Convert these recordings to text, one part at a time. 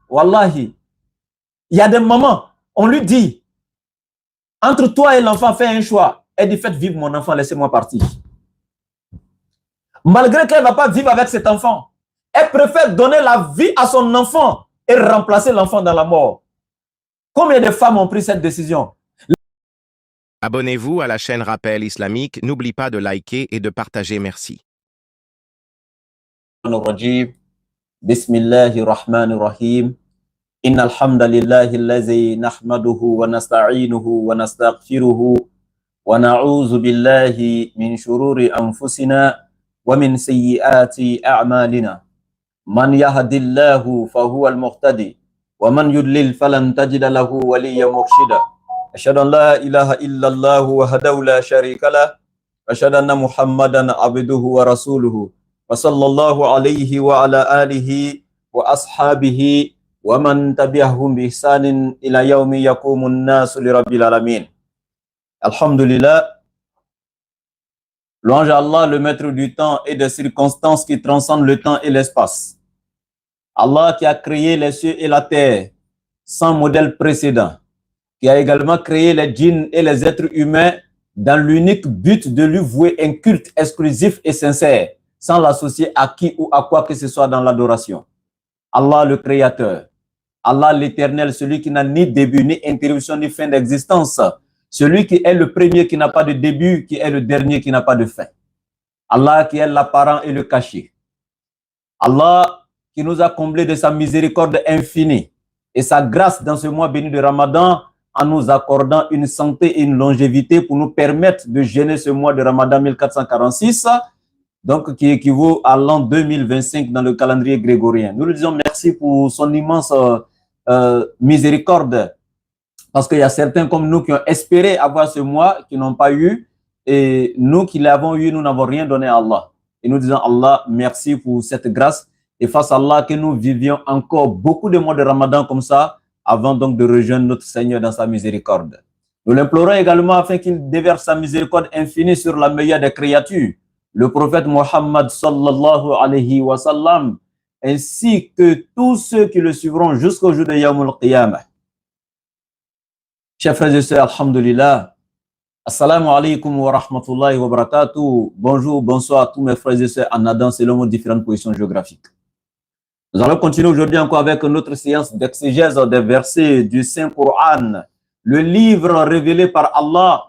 Wallahi, il y a des moments, on lui dit, entre toi et l'enfant, fais un choix. Elle dit, faites vivre mon enfant, laissez-moi partir. Malgré qu'elle ne va pas vivre avec cet enfant, elle préfère donner la vie à son enfant et remplacer l'enfant dans la mort. Combien de femmes ont pris cette décision? Abonnez-vous à la chaîne Rappel Islamique. N'oublie pas de liker et de partager. Merci. Bismillahirrahmanirrahim. إن الحمد لله الذي نحمده ونستعينه ونستغفره ونعوذ بالله من شرور أنفسنا ومن سيئات أعمالنا من يهد الله فهو المهتدي ومن يضلل فلن تجد له وليا مرشدا أشهد أن لا إله إلا الله وحده لا شريك له أشهد أن محمدا عبده ورسوله وصلى الله عليه وعلى آله وأصحابه وَمَنْ تَبِعَهُمْ بِإِحْسَانٍ إِلَى يَوْمِ يَقُومُ النَّاسُ لِرَبِّ الْعَالَمِينَ. Alhamdulillah, louange à Allah, le maître du temps et des circonstances qui transcendent le temps et l'espace. Allah qui a créé les cieux et la terre sans modèle précédent, qui a également créé les djinns et les êtres humains dans l'unique but de lui vouer un culte exclusif et sincère, sans l'associer à qui ou à quoi que ce soit dans l'adoration. Allah le Créateur, Allah l'Éternel, celui qui n'a ni début, ni interruption, ni fin d'existence. Celui qui est le premier qui n'a pas de début, qui est le dernier qui n'a pas de fin. Allah qui est l'apparent et le caché. Allah qui nous a comblés de sa miséricorde infinie et sa grâce dans ce mois béni de Ramadan en nous accordant une santé et une longévité pour nous permettre de jeûner ce mois de Ramadan 1446, donc qui équivaut à l'an 2025 dans le calendrier grégorien. Nous lui disons merci pour son immense miséricorde, parce qu'il y a certains comme nous qui ont espéré avoir ce mois, qui n'ont pas eu, et nous qui l'avons eu, nous n'avons rien donné à Allah. Et nous disons Allah, merci pour cette grâce, et face à Allah que nous vivions encore beaucoup de mois de Ramadan comme ça, avant donc de rejoindre notre Seigneur dans sa miséricorde. Nous l'implorons également afin qu'il déverse sa miséricorde infinie sur la meilleure des créatures, le prophète Mohammed sallallahu alayhi wa sallam, ainsi que tous ceux qui le suivront jusqu'au jour de Yawmul Qiyamah. Chers frères et sœurs, alhamdulillah, assalamu alaikum wa rahmatullahi wa barakatuh. Bonjour, bonsoir à tous mes frères et sœurs en Adam selon nos différentes positions géographiques. Nous allons continuer aujourd'hui encore avec notre séance d'exégèse des versets du Saint-Coran, le livre révélé par Allah,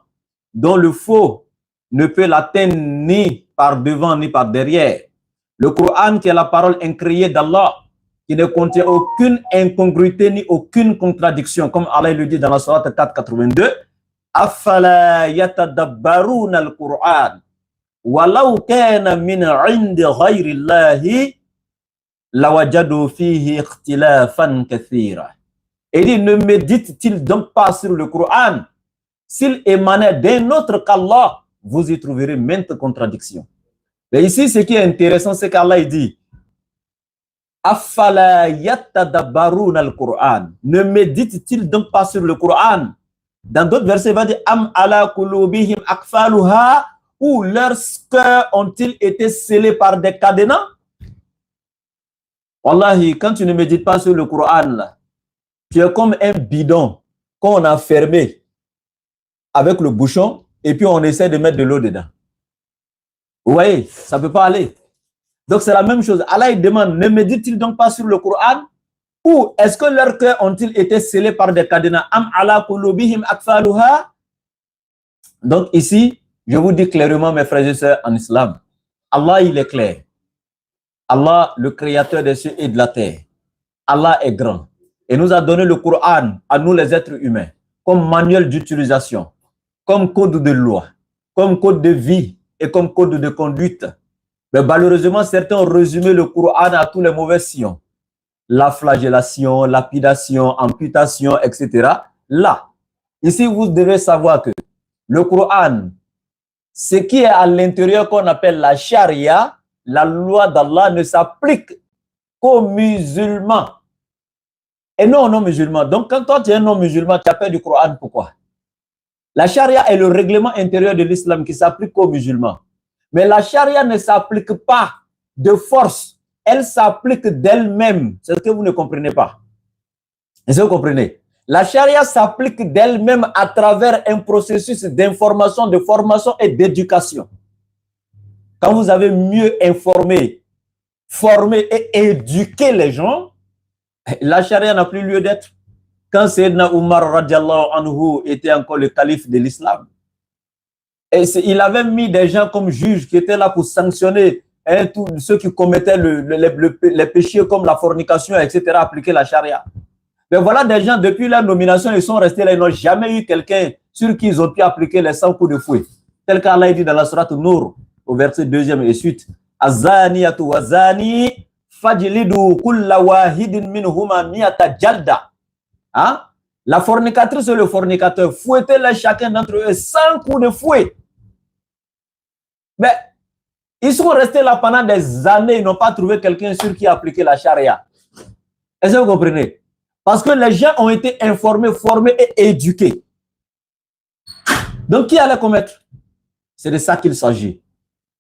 dont le faux ne peut l'atteindre ni par devant ni par derrière. Le Coran qui est la parole incréée d'Allah, qui ne contient aucune incongruité ni aucune contradiction, comme Allah le dit dans la sourate 482. Afala yatadabbaruna al-Qur'an walau kana min 'indi ghayri Allahi lawajadu fihi ikhtilafan kathira. Et il ne médite-t-il donc pas sur le Coran? S'il émanait d'un autre qu'Allah, vous y trouverez maintes contradictions. Mais ici, ce qui est intéressant, c'est qu'Allah dit Afala yatadabbaruna al-Qur'an. Ne médite-t-il donc pas sur le Coran? Dans d'autres versets, il va dire Am ala kulubihim akfaluha, ou leurs cœurs ont-ils été scellés par des cadenas? Wallahi, quand tu ne médites pas sur le Coran, là, tu es comme un bidon qu'on a fermé avec le bouchon et puis on essaie de mettre de l'eau dedans. Vous voyez, ça ne peut pas aller. Donc c'est la même chose. Allah il demande, ne médite-t-il donc pas sur le Coran? Ou est-ce que leurs cœurs ont-ils été scellés par des cadenas? Am ala qulubihim akfaluha. Donc ici, je vous dis clairement, mes frères et sœurs en islam, Allah il est clair. Allah, le créateur des cieux et de la terre. Allah est grand. Et nous a donné le Coran à nous les êtres humains comme manuel d'utilisation, comme code de loi, comme code de vie et comme code de conduite. Mais malheureusement, certains ont résumé le Coran à tous les mauvais sillons. La flagellation, lapidation, amputation, etc. Là, ici, vous devez savoir que le Coran, ce qui est à l'intérieur qu'on appelle la charia, la loi d'Allah ne s'applique qu'aux musulmans et non aux non-musulmans. Donc, quand toi, tu es un non-musulman, tu as peur du Coran, pourquoi? La charia est le règlement intérieur de l'islam qui s'applique aux musulmans. Mais la charia ne s'applique pas de force. Elle s'applique d'elle-même. C'est ce que vous ne comprenez pas. Est-ce que vous comprenez? La charia s'applique d'elle-même à travers un processus d'information, de formation et d'éducation. Quand vous avez mieux informé, formé et éduqué les gens, la charia n'a plus lieu d'être. Quand Sayyidina Umar radiallahu anhu était encore le calife de l'islam, il avait mis des gens comme juges qui étaient là pour sanctionner tous ceux qui commettaient les péchés comme la fornication, etc., appliquer la charia. Mais voilà des gens, depuis la nomination, ils sont restés là, ils n'ont jamais eu quelqu'un sur qui ils ont pu appliquer les 100 coups de fouet. Tel qu'Allah dit dans la sourate Nour, au verset 2e et suite, Azaniyatu wazani fajlidu kulla wahidin minhuma miyata jalda. Hein? La fornicatrice et le fornicateur, fouettez-les chacun d'entre eux 100 coups de fouet. Mais ils sont restés là pendant des années, ils n'ont pas trouvé quelqu'un sur qui appliquer la charia. Est-ce que vous comprenez? Parce que les gens ont été informés, formés et éduqués. Donc, qui allait commettre? C'est de ça qu'il s'agit.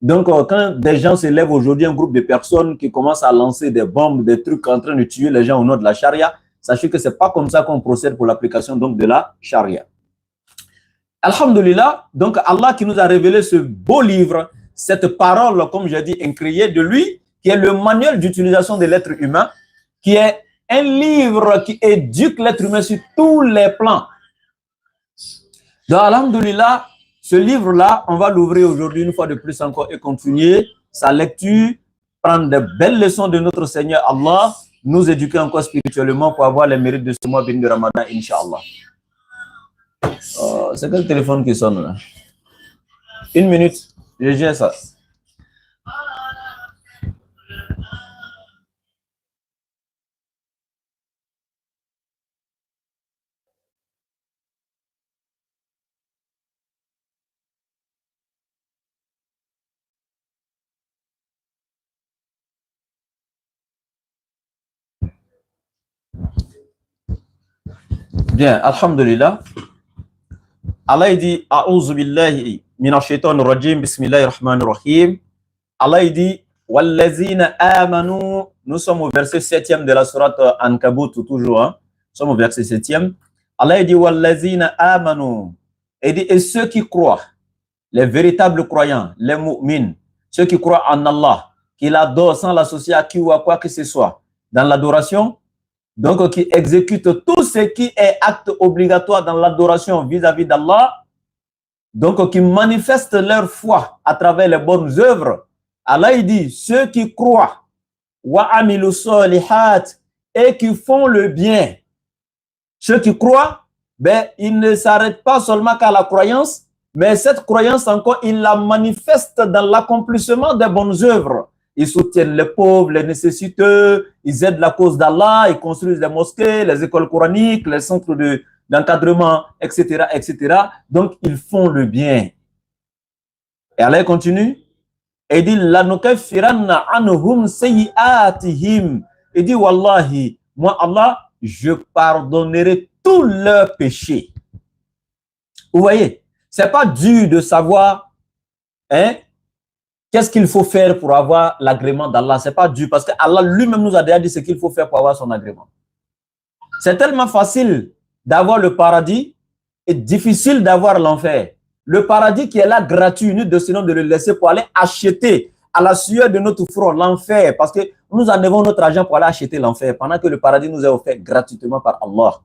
Donc, quand des gens se lèvent aujourd'hui, un groupe de personnes qui commencent à lancer des bombes, des trucs en train de tuer les gens au nom de la charia, sachez que ce n'est pas comme ça qu'on procède pour l'application donc de la charia. Alhamdulillah, donc Allah qui nous a révélé ce beau livre, cette parole, comme j'ai dit, incréée de lui, qui est le manuel d'utilisation de l'être humain, qui est un livre qui éduque l'être humain sur tous les plans. Donc, alhamdulillah, ce livre-là, on va l'ouvrir aujourd'hui une fois de plus encore et continuer sa lecture, prendre de belles leçons de notre Seigneur Allah, nous éduquer encore spirituellement pour avoir les mérites de ce mois béni de Ramadan, Inch'Allah. C'est quel téléphone qui sonne là? Une minute, je gère ça. Bien, alhamdulillah. Allah dit A'udhu billahi minash shaitanir rajim, bismillahir rahmanir rahim. Allah dit Wallazina amanu. Nous sommes au verset 7e de la sourate Ankabut, toujours. Nous sommes au verset 7e. Allah dit Wallazina amanu. Et dit et ceux qui croient, les véritables croyants, les mu'min, ceux qui croient en Allah, qui l'adorent sans l'associer à qui ou à quoi que ce soit, dans l'adoration, donc qui exécutent tout ce qui est acte obligatoire dans l'adoration vis-à-vis d'Allah, donc qui manifestent leur foi à travers les bonnes œuvres. Allah il dit, ceux qui croient, wa amilu solihat, et qui font le bien. Ceux qui croient, ben, ils ne s'arrêtent pas seulement qu'à la croyance, mais cette croyance encore, ils la manifestent dans l'accomplissement des bonnes œuvres. Ils soutiennent les pauvres, les nécessiteux, ils aident la cause d'Allah, ils construisent les mosquées, les écoles coraniques, les centres d'encadrement, etc., etc. Donc, ils font le bien. Et Allah continue. Il dit, lanukaffiranna anhum sayyi'atihim. Il dit, wallahi, moi, Allah, je pardonnerai tous leurs péchés. Vous voyez, c'est pas dur de savoir, hein, qu'est-ce qu'il faut faire pour avoir l'agrément d'Allah? C'est pas dur parce que Allah lui-même nous a déjà dit ce qu'il faut faire pour avoir son agrément. C'est tellement facile d'avoir le paradis et difficile d'avoir l'enfer. Le paradis qui est là gratuit, nous décidons de le laisser pour aller acheter à la sueur de notre front l'enfer parce que nous en avons notre argent pour aller acheter l'enfer pendant que le paradis nous est offert gratuitement par Allah.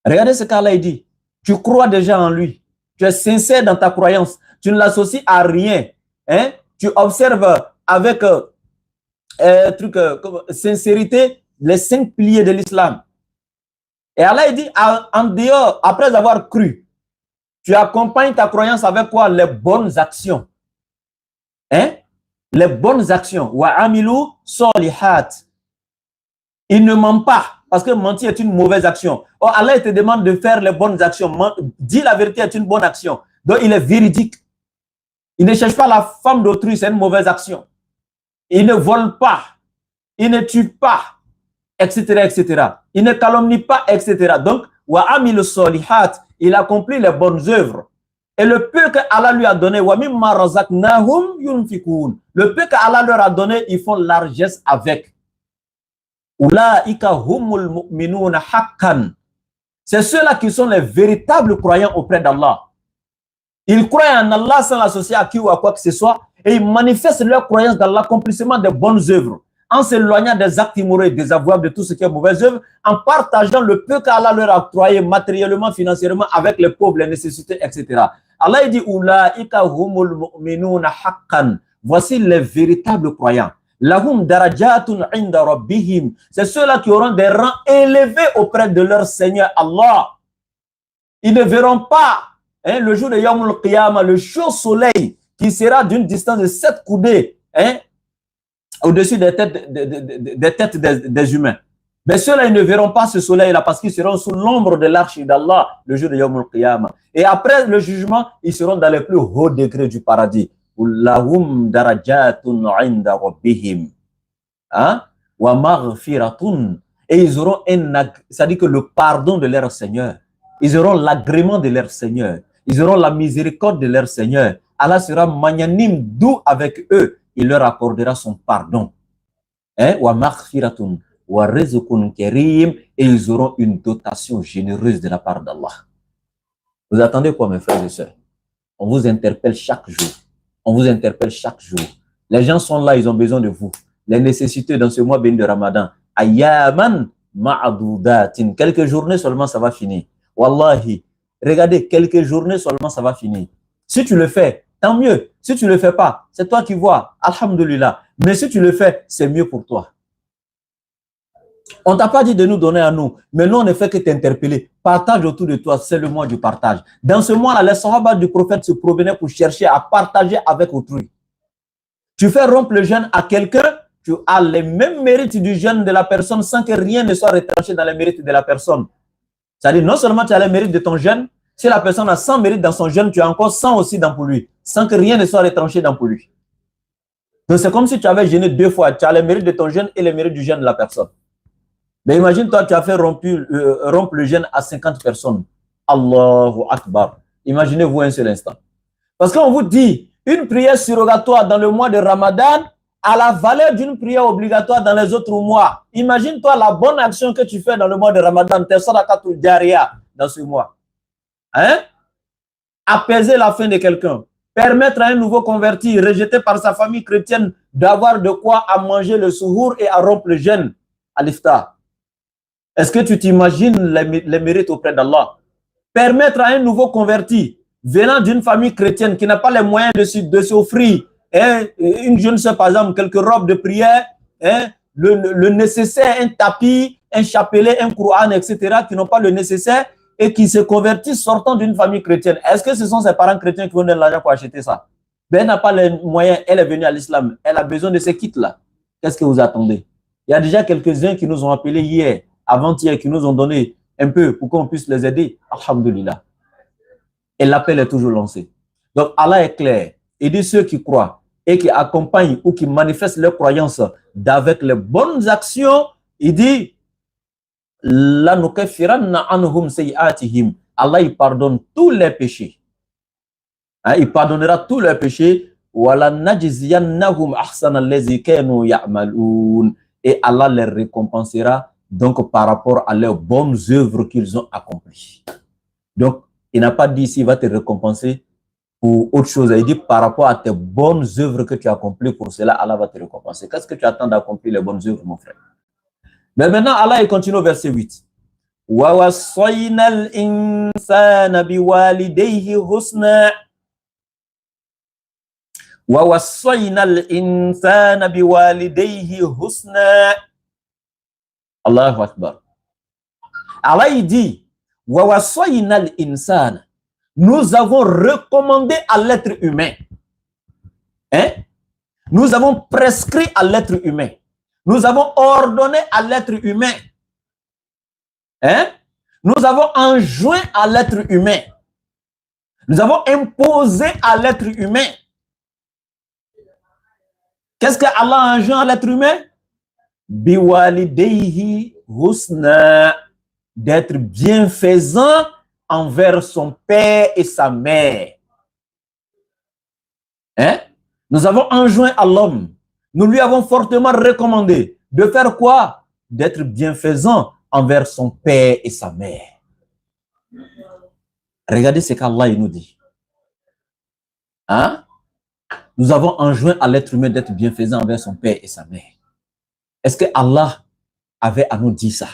Regardez ce qu'Allah dit. Tu crois déjà en lui. Tu es sincère dans ta croyance. Tu ne l'associes à rien. Hein? Tu observes avec sincérité les 5 piliers de l'islam. Et Allah dit, en dehors, après avoir cru, tu accompagnes ta croyance avec quoi? Les bonnes actions. Hein? Les bonnes actions. Wa amilu solihat. Il ne ment pas, parce que mentir est une mauvaise action. Or, Allah te demande de faire les bonnes actions. Dire la vérité est une bonne action. Donc, il est véridique. Il ne cherche pas la femme d'autrui, c'est une mauvaise action. Il ne vole pas. Il ne tue pas, etc., etc. Il ne calomnie pas, etc. Donc, wa amil solihat, il accomplit les bonnes œuvres. Et le peu que Allah lui a donné, wa mimma razaqnahum yunfikun. Le peu que Allah leur a donné, ils font largesse avec. Ulaika humul mu'minuna haqqan. C'est ceux-là qui sont les véritables croyants auprès d'Allah. Ils croient en Allah sans l'associer à qui ou à quoi que ce soit et ils manifestent leur croyance dans l'accomplissement des bonnes œuvres, en s'éloignant des actes immoraux et désavouables, de tout ce qui est mauvaise œuvre, en partageant le peu qu'Allah leur a octroyé matériellement, financièrement, avec les pauvres, les nécessités, etc. Allah dit Ulaika humul mu'minuna haqqan. Voici les véritables croyants. Lahum darajatun inda rabbihim. C'est ceux-là qui auront des rangs élevés auprès de leur Seigneur Allah. Ils ne verront pas le jour de Yawm al-Qiyamah, le chaud soleil qui sera d'une distance de 7 coudées au-dessus des têtes des humains. Mais ceux-là, ils ne verront pas ce soleil-là parce qu'ils seront sous l'ombre de l'arche d'Allah le jour de Yawm al-Qiyamah. Et après le jugement, ils seront dans les plus hauts degrés du paradis. Lahum darajatun inda rabbihim. Wa maghfiratun. Et ils auront c'est-à-dire que le pardon de leur Seigneur. Ils auront l'agrément de leur Seigneur. Ils auront la miséricorde de leur Seigneur. Allah sera magnanime, doux avec eux. Il leur accordera son pardon. Wa maghfiratun wa rizqun karim. Et ils auront une dotation généreuse de la part d'Allah. Vous attendez quoi, mes frères et sœurs? On vous interpelle chaque jour. On vous interpelle chaque jour. Les gens sont là, ils ont besoin de vous. Les nécessités dans ce mois béni de Ramadan. Ayyaman ma'adudatin. Quelques journées seulement, ça va finir. Wallahi, regardez, quelques journées seulement, ça va finir. Si tu le fais, tant mieux. Si tu ne le fais pas, c'est toi qui vois. Alhamdulillah. Mais si tu le fais, c'est mieux pour toi. On ne t'a pas dit de nous donner à nous, mais nous, on ne fait que t'interpeller. Partage autour de toi, c'est le mois du partage. Dans ce mois-là, les sahaba du prophète se promenaient pour chercher à partager avec autrui. Tu fais rompre le jeûne à quelqu'un, tu as les mêmes mérites du jeûne de la personne sans que rien ne soit retranché dans les mérites de la personne. C'est-à-dire, non seulement tu as les mérites de ton jeûne, si la personne a 100 mérites dans son jeûne, tu as encore 100 aussi dans pour lui, sans que rien ne soit retranché dans pour lui. Donc, c'est comme si tu avais jeûné 2 fois. Tu as les mérites de ton jeûne et les mérites du jeûne de la personne. Mais imagine, toi, tu as fait rompre le jeûne à 50 personnes. Allahu Akbar. Imaginez-vous un seul instant. Parce qu'on vous dit, une prière surrogatoire dans le mois de Ramadan a la valeur d'une prière obligatoire dans les autres mois. Imagine-toi la bonne action que tu fais dans le mois de Ramadan, tes sadaqatul jariya dans ce mois. Apaiser la faim de quelqu'un. Permettre à un nouveau converti, rejeté par sa famille chrétienne, d'avoir de quoi à manger le suhour et à rompre le jeûne à l'iftar. Est-ce que tu t'imagines les mérites auprès d'Allah? Permettre à un nouveau converti, venant d'une famille chrétienne qui n'a pas les moyens de s'offrir, une jeune sœur par exemple, quelques robes de prière, le nécessaire, un tapis, un chapelet, un Coran, etc., qui n'ont pas le nécessaire et qui se convertissent sortant d'une famille chrétienne. Est-ce que ce sont ses parents chrétiens qui vont donner l'argent pour acheter ça? Ben, elle n'a pas les moyens, elle est venue à l'islam, elle a besoin de ces kits-là. Qu'est-ce que vous attendez? Il y a déjà quelques-uns qui nous ont appelés hier, avant-hier, qui nous ont donné un peu pour qu'on puisse les aider. Alhamdulillah. Et l'appel est toujours lancé. Donc Allah est clair. Il dit ceux qui croient et qui accompagnent ou qui manifestent leur croyance d'avec les bonnes actions, il dit Allah il pardonne tous les péchés. Il pardonnera tous les péchés. Et Allah les récompensera donc par rapport à leurs bonnes œuvres qu'ils ont accomplies. Donc, il n'a pas dit s'il va te récompenser pour autre chose. Il dit par rapport à tes bonnes œuvres que tu as accomplies, pour cela, Allah va te récompenser. Qu'est-ce que tu attends d'accomplir les bonnes œuvres, mon frère? Mais maintenant, Allah il continue au verset 8. Wa wassayna al-insana biwalidayhi husna. Wa wassayna al-insana biwalidayhi husna. Allahu Akbar. Allah il dit, wa wassayna al-insana. Nous avons recommandé à l'être humain. Nous avons prescrit à l'être humain. Nous avons ordonné à l'être humain. Nous avons enjoint à l'être humain. Nous avons imposé à l'être humain. Qu'est-ce que Allah a enjoint à l'être humain? Biwalidayhi husna. D'être bienfaisant envers son père et sa mère. Nous avons enjoint à l'homme, nous lui avons fortement recommandé de faire quoi? d'être bienfaisant envers son père et sa mère. Regardez ce qu'Allah nous dit. Hein? Nous avons enjoint à l'être humain d'être bienfaisant envers son père et sa mère. Est-ce que Allah avait à nous dire ça?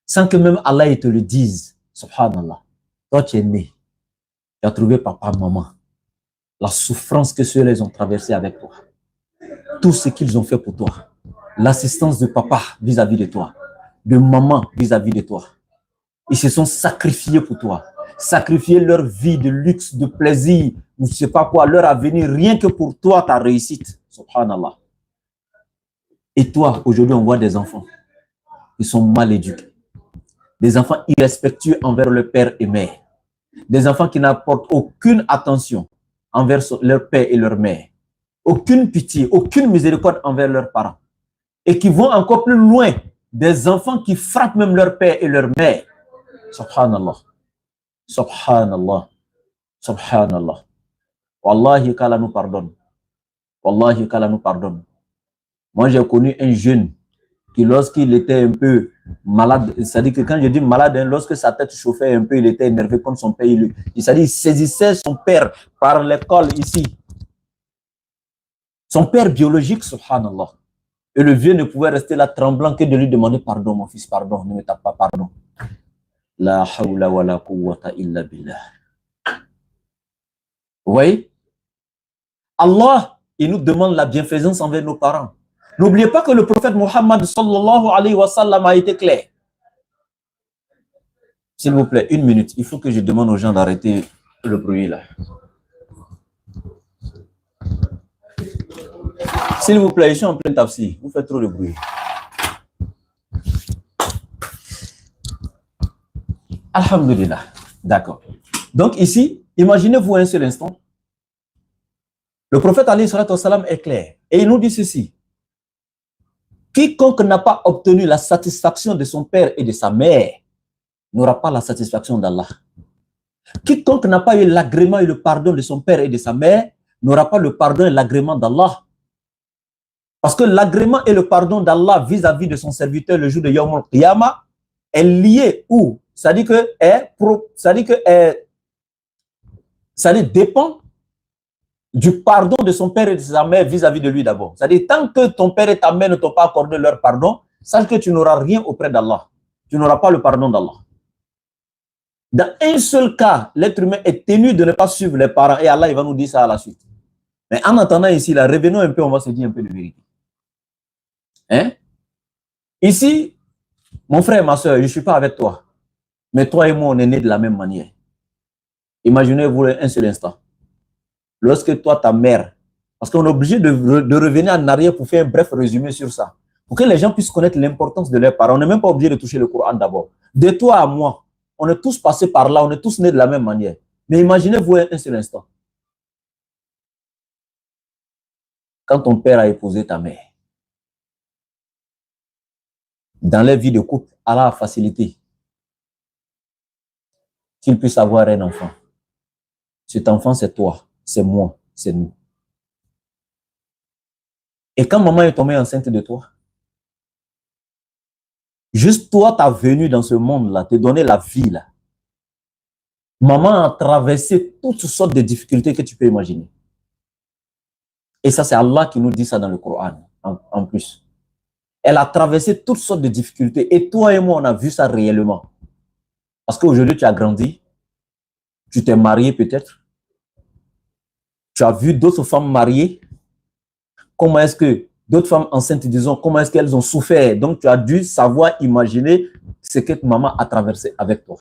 Sans que même Allah te le dise. Subhanallah. Toi, tu es né. Tu as trouvé papa, maman. La souffrance que ceux-là ont traversée avec toi. Tout ce qu'ils ont fait pour toi. L'assistance de papa vis-à-vis de toi. De maman vis-à-vis de toi. Ils se sont sacrifiés pour toi. Sacrifier leur vie de luxe, de plaisir, je ne sais pas quoi, leur avenir, rien que pour toi, ta réussite. Subhanallah. Et toi, aujourd'hui, on voit des enfants qui sont mal éduqués. Des enfants irrespectueux envers leur père et mère. Des enfants qui n'apportent aucune attention envers leur père et leur mère. Aucune pitié, aucune miséricorde envers leurs parents. Et qui vont encore plus loin. Des enfants qui frappent même leur père et leur mère. Subhanallah. Subhanallah. Subhanallah. Wallahi qu'Allah nous pardonne. Wallahi qu'Allah nous pardonne. Moi, j'ai connu un jeune qui, lorsqu'il était un peu malade, c'est-à-dire que quand je dis malade, lorsque sa tête chauffait un peu, il était énervé contre son père. C'est-à-dire il saisissait son père par l'école ici. Son père biologique, subhanallah. Et le vieux ne pouvait rester là tremblant que de lui demander pardon, mon fils, pardon, ne me tape pas, pardon. La hawla wa la quwwata illa billah. Vous voyez? Allah, il nous demande la bienfaisance envers nos parents. N'oubliez pas que le prophète Mohammed sallallahu alayhi wa sallam a été clair. S'il vous plaît, une minute. Il faut que je demande aux gens d'arrêter le bruit là. S'il vous plaît, je suis en plein tafsir. Vous faites trop de bruit. Alhamdulillah. D'accord. Donc ici, imaginez-vous un seul instant. Le prophète alayhi salatu wa sallam est clair. Et il nous dit ceci. Quiconque n'a pas obtenu la satisfaction de son père et de sa mère n'aura pas la satisfaction d'Allah. Quiconque n'a pas eu l'agrément et le pardon de son père et de sa mère n'aura pas le pardon et l'agrément d'Allah. Parce que l'agrément et le pardon d'Allah vis-à-vis de son serviteur le jour de Yawm al-Qiyamah est lié où? C'est-à-dire que dépend du pardon de son père et de sa mère vis-à-vis de lui d'abord. C'est-à-dire, tant que ton père et ta mère ne t'ont pas accordé leur pardon, sache que tu n'auras rien auprès d'Allah. Tu n'auras pas le pardon d'Allah. Dans un seul cas, l'être humain est tenu de ne pas suivre les parents et Allah il va nous dire ça à la suite. Mais en attendant ici, là, revenons un peu, on va se dire un peu de vérité. Hein? Ici, mon frère et ma soeur, je ne suis pas avec toi. Mais toi et moi, on est nés de la même manière. Imaginez-vous un seul instant. Lorsque toi, ta mère, parce qu'on est obligé de revenir en arrière pour faire un bref résumé sur ça, pour que les gens puissent connaître l'importance de leurs parents. On n'est même pas obligé de toucher le Coran d'abord. De toi à moi, on est tous passés par là, on est tous nés de la même manière. Mais imaginez-vous un seul instant. Quand ton père a épousé ta mère, dans les vies de couple, Allah a facilité qu'il puisse avoir un enfant. Cet enfant, c'est toi, c'est moi, c'est nous. Et quand maman est tombée enceinte de toi, juste toi, ta venue dans ce monde-là, te donner la vie là. Maman a traversé toutes sortes de difficultés que tu peux imaginer. Et ça, c'est Allah qui nous dit ça dans le Coran, en plus. Elle a traversé toutes sortes de difficultés. Et toi et moi, on a vu ça réellement. Parce qu'aujourd'hui, tu as grandi. Tu t'es marié peut-être. Tu as vu d'autres femmes mariées. Comment est-ce que d'autres femmes enceintes, disons, comment est-ce qu'elles ont souffert. Donc, tu as dû savoir imaginer ce que maman a traversé avec toi.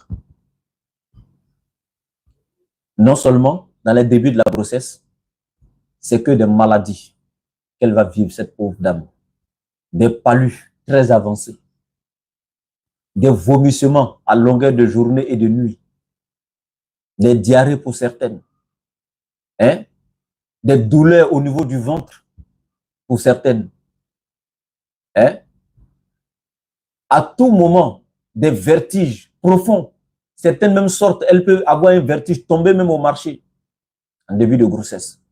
Non seulement dans les débuts de la grossesse, c'est que des maladies qu'elle va vivre, cette pauvre dame. Des palus très avancés. Des vomissements à longueur de journée et de nuit. Des diarrhées pour certaines. Hein? Des douleurs au niveau du ventre pour certaines. Hein? À tout moment, des vertiges profonds. Certaines même sortent, elle peut avoir un vertige, tomber même au marché en début de grossesse.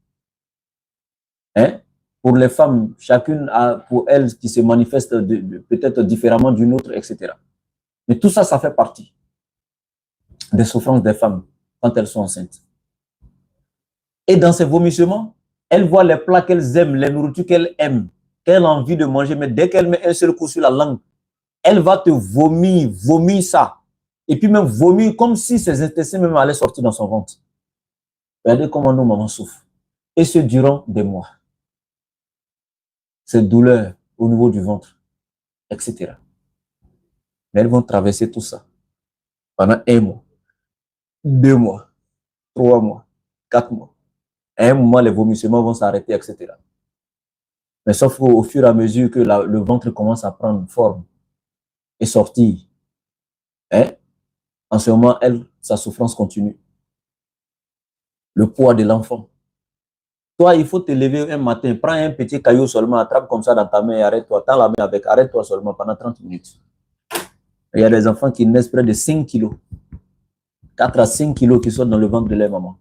Hein? Pour les femmes, chacune a pour elle qui se manifeste peut-être différemment d'une autre, etc. Mais tout ça, ça fait partie des souffrances des femmes quand elles sont enceintes. Et dans ces vomissements, elles voient les plats qu'elles aiment, les nourritures qu'elles aiment, qu'elles ont envie de manger, mais dès qu'elle met un seul coup sur la langue, elle va te vomir ça. Et puis même vomir comme si ses intestins même allaient sortir dans son ventre. Regardez comment nos mamans souffrent. Et ce durant des mois. Ces douleurs au niveau du ventre, etc. Mais elles vont traverser tout ça pendant 1 mois, 2 mois, 3 mois, 4 mois. À un moment, les vomissements vont s'arrêter, etc. Mais sauf qu'au fur et à mesure que le ventre commence à prendre forme et sortir, hein, en ce moment, sa souffrance continue. Le poids de l'enfant. Toi, il faut te lever un matin, prends un petit caillou seulement, attrape comme ça dans ta main et arrête-toi. Tends la main avec, arrête-toi seulement pendant 30 minutes. Il y a des enfants qui naissent près de 5 kilos. 4 à 5 kilos qui sont dans le ventre de leur maman.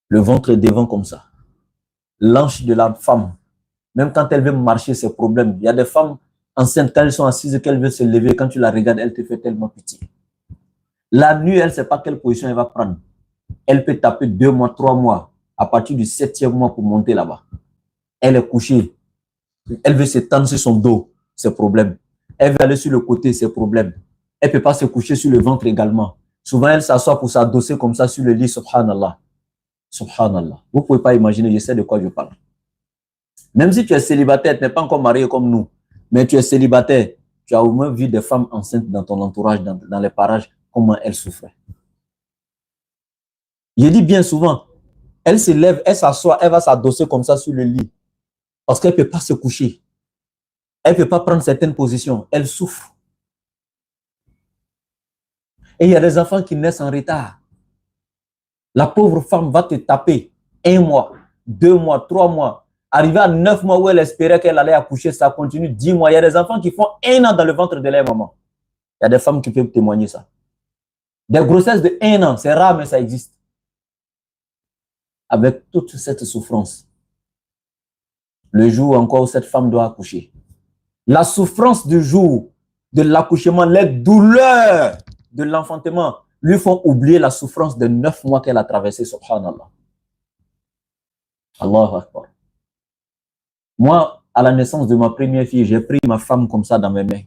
Le ventre devant comme ça. L'hanche de la femme. Même quand elle veut marcher, c'est problème. Il y a des femmes enceintes, quand elles sont assises, qu'elles veulent se lever, quand tu la regardes, elle te fait tellement pitié. La nuit, elle ne sait pas quelle position elle va prendre. Elle peut taper 2 mois, 3 mois, à partir du 7e mois pour monter là-bas. Elle est couchée. Elle veut se tendre sur son dos, c'est problème. Elle veut aller sur le côté, c'est problème. Elle ne peut pas se coucher sur le ventre également. Souvent, elle s'assoit pour s'adosser comme ça sur le lit, subhanallah. Subhanallah. Vous ne pouvez pas imaginer, je sais de quoi je parle. Même si tu es célibataire, tu n'es pas encore marié comme nous, mais tu es célibataire, tu as au moins vu des femmes enceintes dans ton entourage, dans les parages, comment elles souffraient. Je dis bien souvent, elle se lève, elle s'assoit, elle va s'adosser comme ça sur le lit. Parce qu'elle ne peut pas se coucher. Elle ne peut pas prendre certaines positions. Elle souffre. Et il y a des enfants qui naissent en retard. La pauvre femme va te taper 1 mois, 2 mois, 3 mois. Arrivé à 9 mois où elle espérait qu'elle allait accoucher, ça continue 10 mois. Il y a des enfants qui font 1 an dans le ventre de leur maman. Il y a des femmes qui peuvent témoigner ça. Des grossesses de 1 an, c'est rare, mais ça existe. Avec toute cette souffrance. Le jour encore où cette femme doit accoucher. La souffrance du jour de l'accouchement, les douleurs de l'enfantement lui font oublier la souffrance de 9 mois qu'elle a traversé, subhanallah. Allahu Akbar. Moi, à la naissance de ma première fille, j'ai pris ma femme comme ça dans mes mains.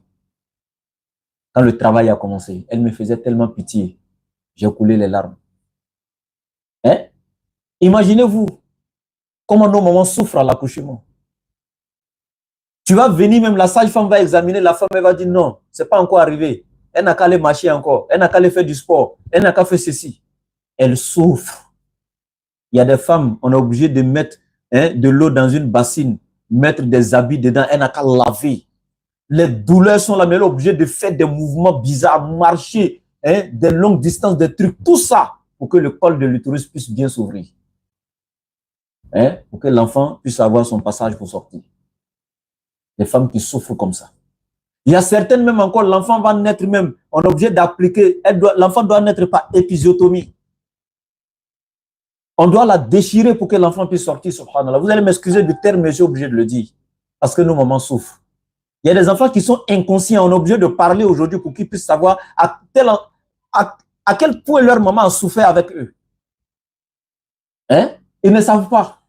Quand le travail a commencé, elle me faisait tellement pitié. J'ai coulé les larmes. Hein? Imaginez-vous comment nos mamans souffrent à l'accouchement. Tu vas venir, même la sage-femme va examiner la femme, elle va dire non, ce n'est pas encore arrivé. Elle n'a qu'à aller marcher encore, elle n'a qu'à aller faire du sport, elle n'a qu'à faire ceci. Elle souffre. Il y a des femmes, on est obligé de mettre de l'eau dans une bassine, mettre des habits dedans, elle n'a qu'à laver. Les douleurs sont là, mais elle est obligée de faire des mouvements bizarres, marcher, des longues distances, des trucs, tout ça, pour que le col de l'utérus puisse bien s'ouvrir. Pour que l'enfant puisse avoir son passage pour sortir. Les femmes qui souffrent comme ça. Il y a certaines même encore, l'enfant va naître même, on est obligé d'appliquer, l'enfant doit naître par épisiotomie. On doit la déchirer pour que l'enfant puisse sortir, subhanallah. Vous allez m'excuser du terme, mais j'ai obligé de le dire. Parce que nos mamans souffrent. Il y a des enfants qui sont inconscients, on est obligé de parler aujourd'hui pour qu'ils puissent savoir à quel point leur maman a souffert avec eux. Ils ne savent pas.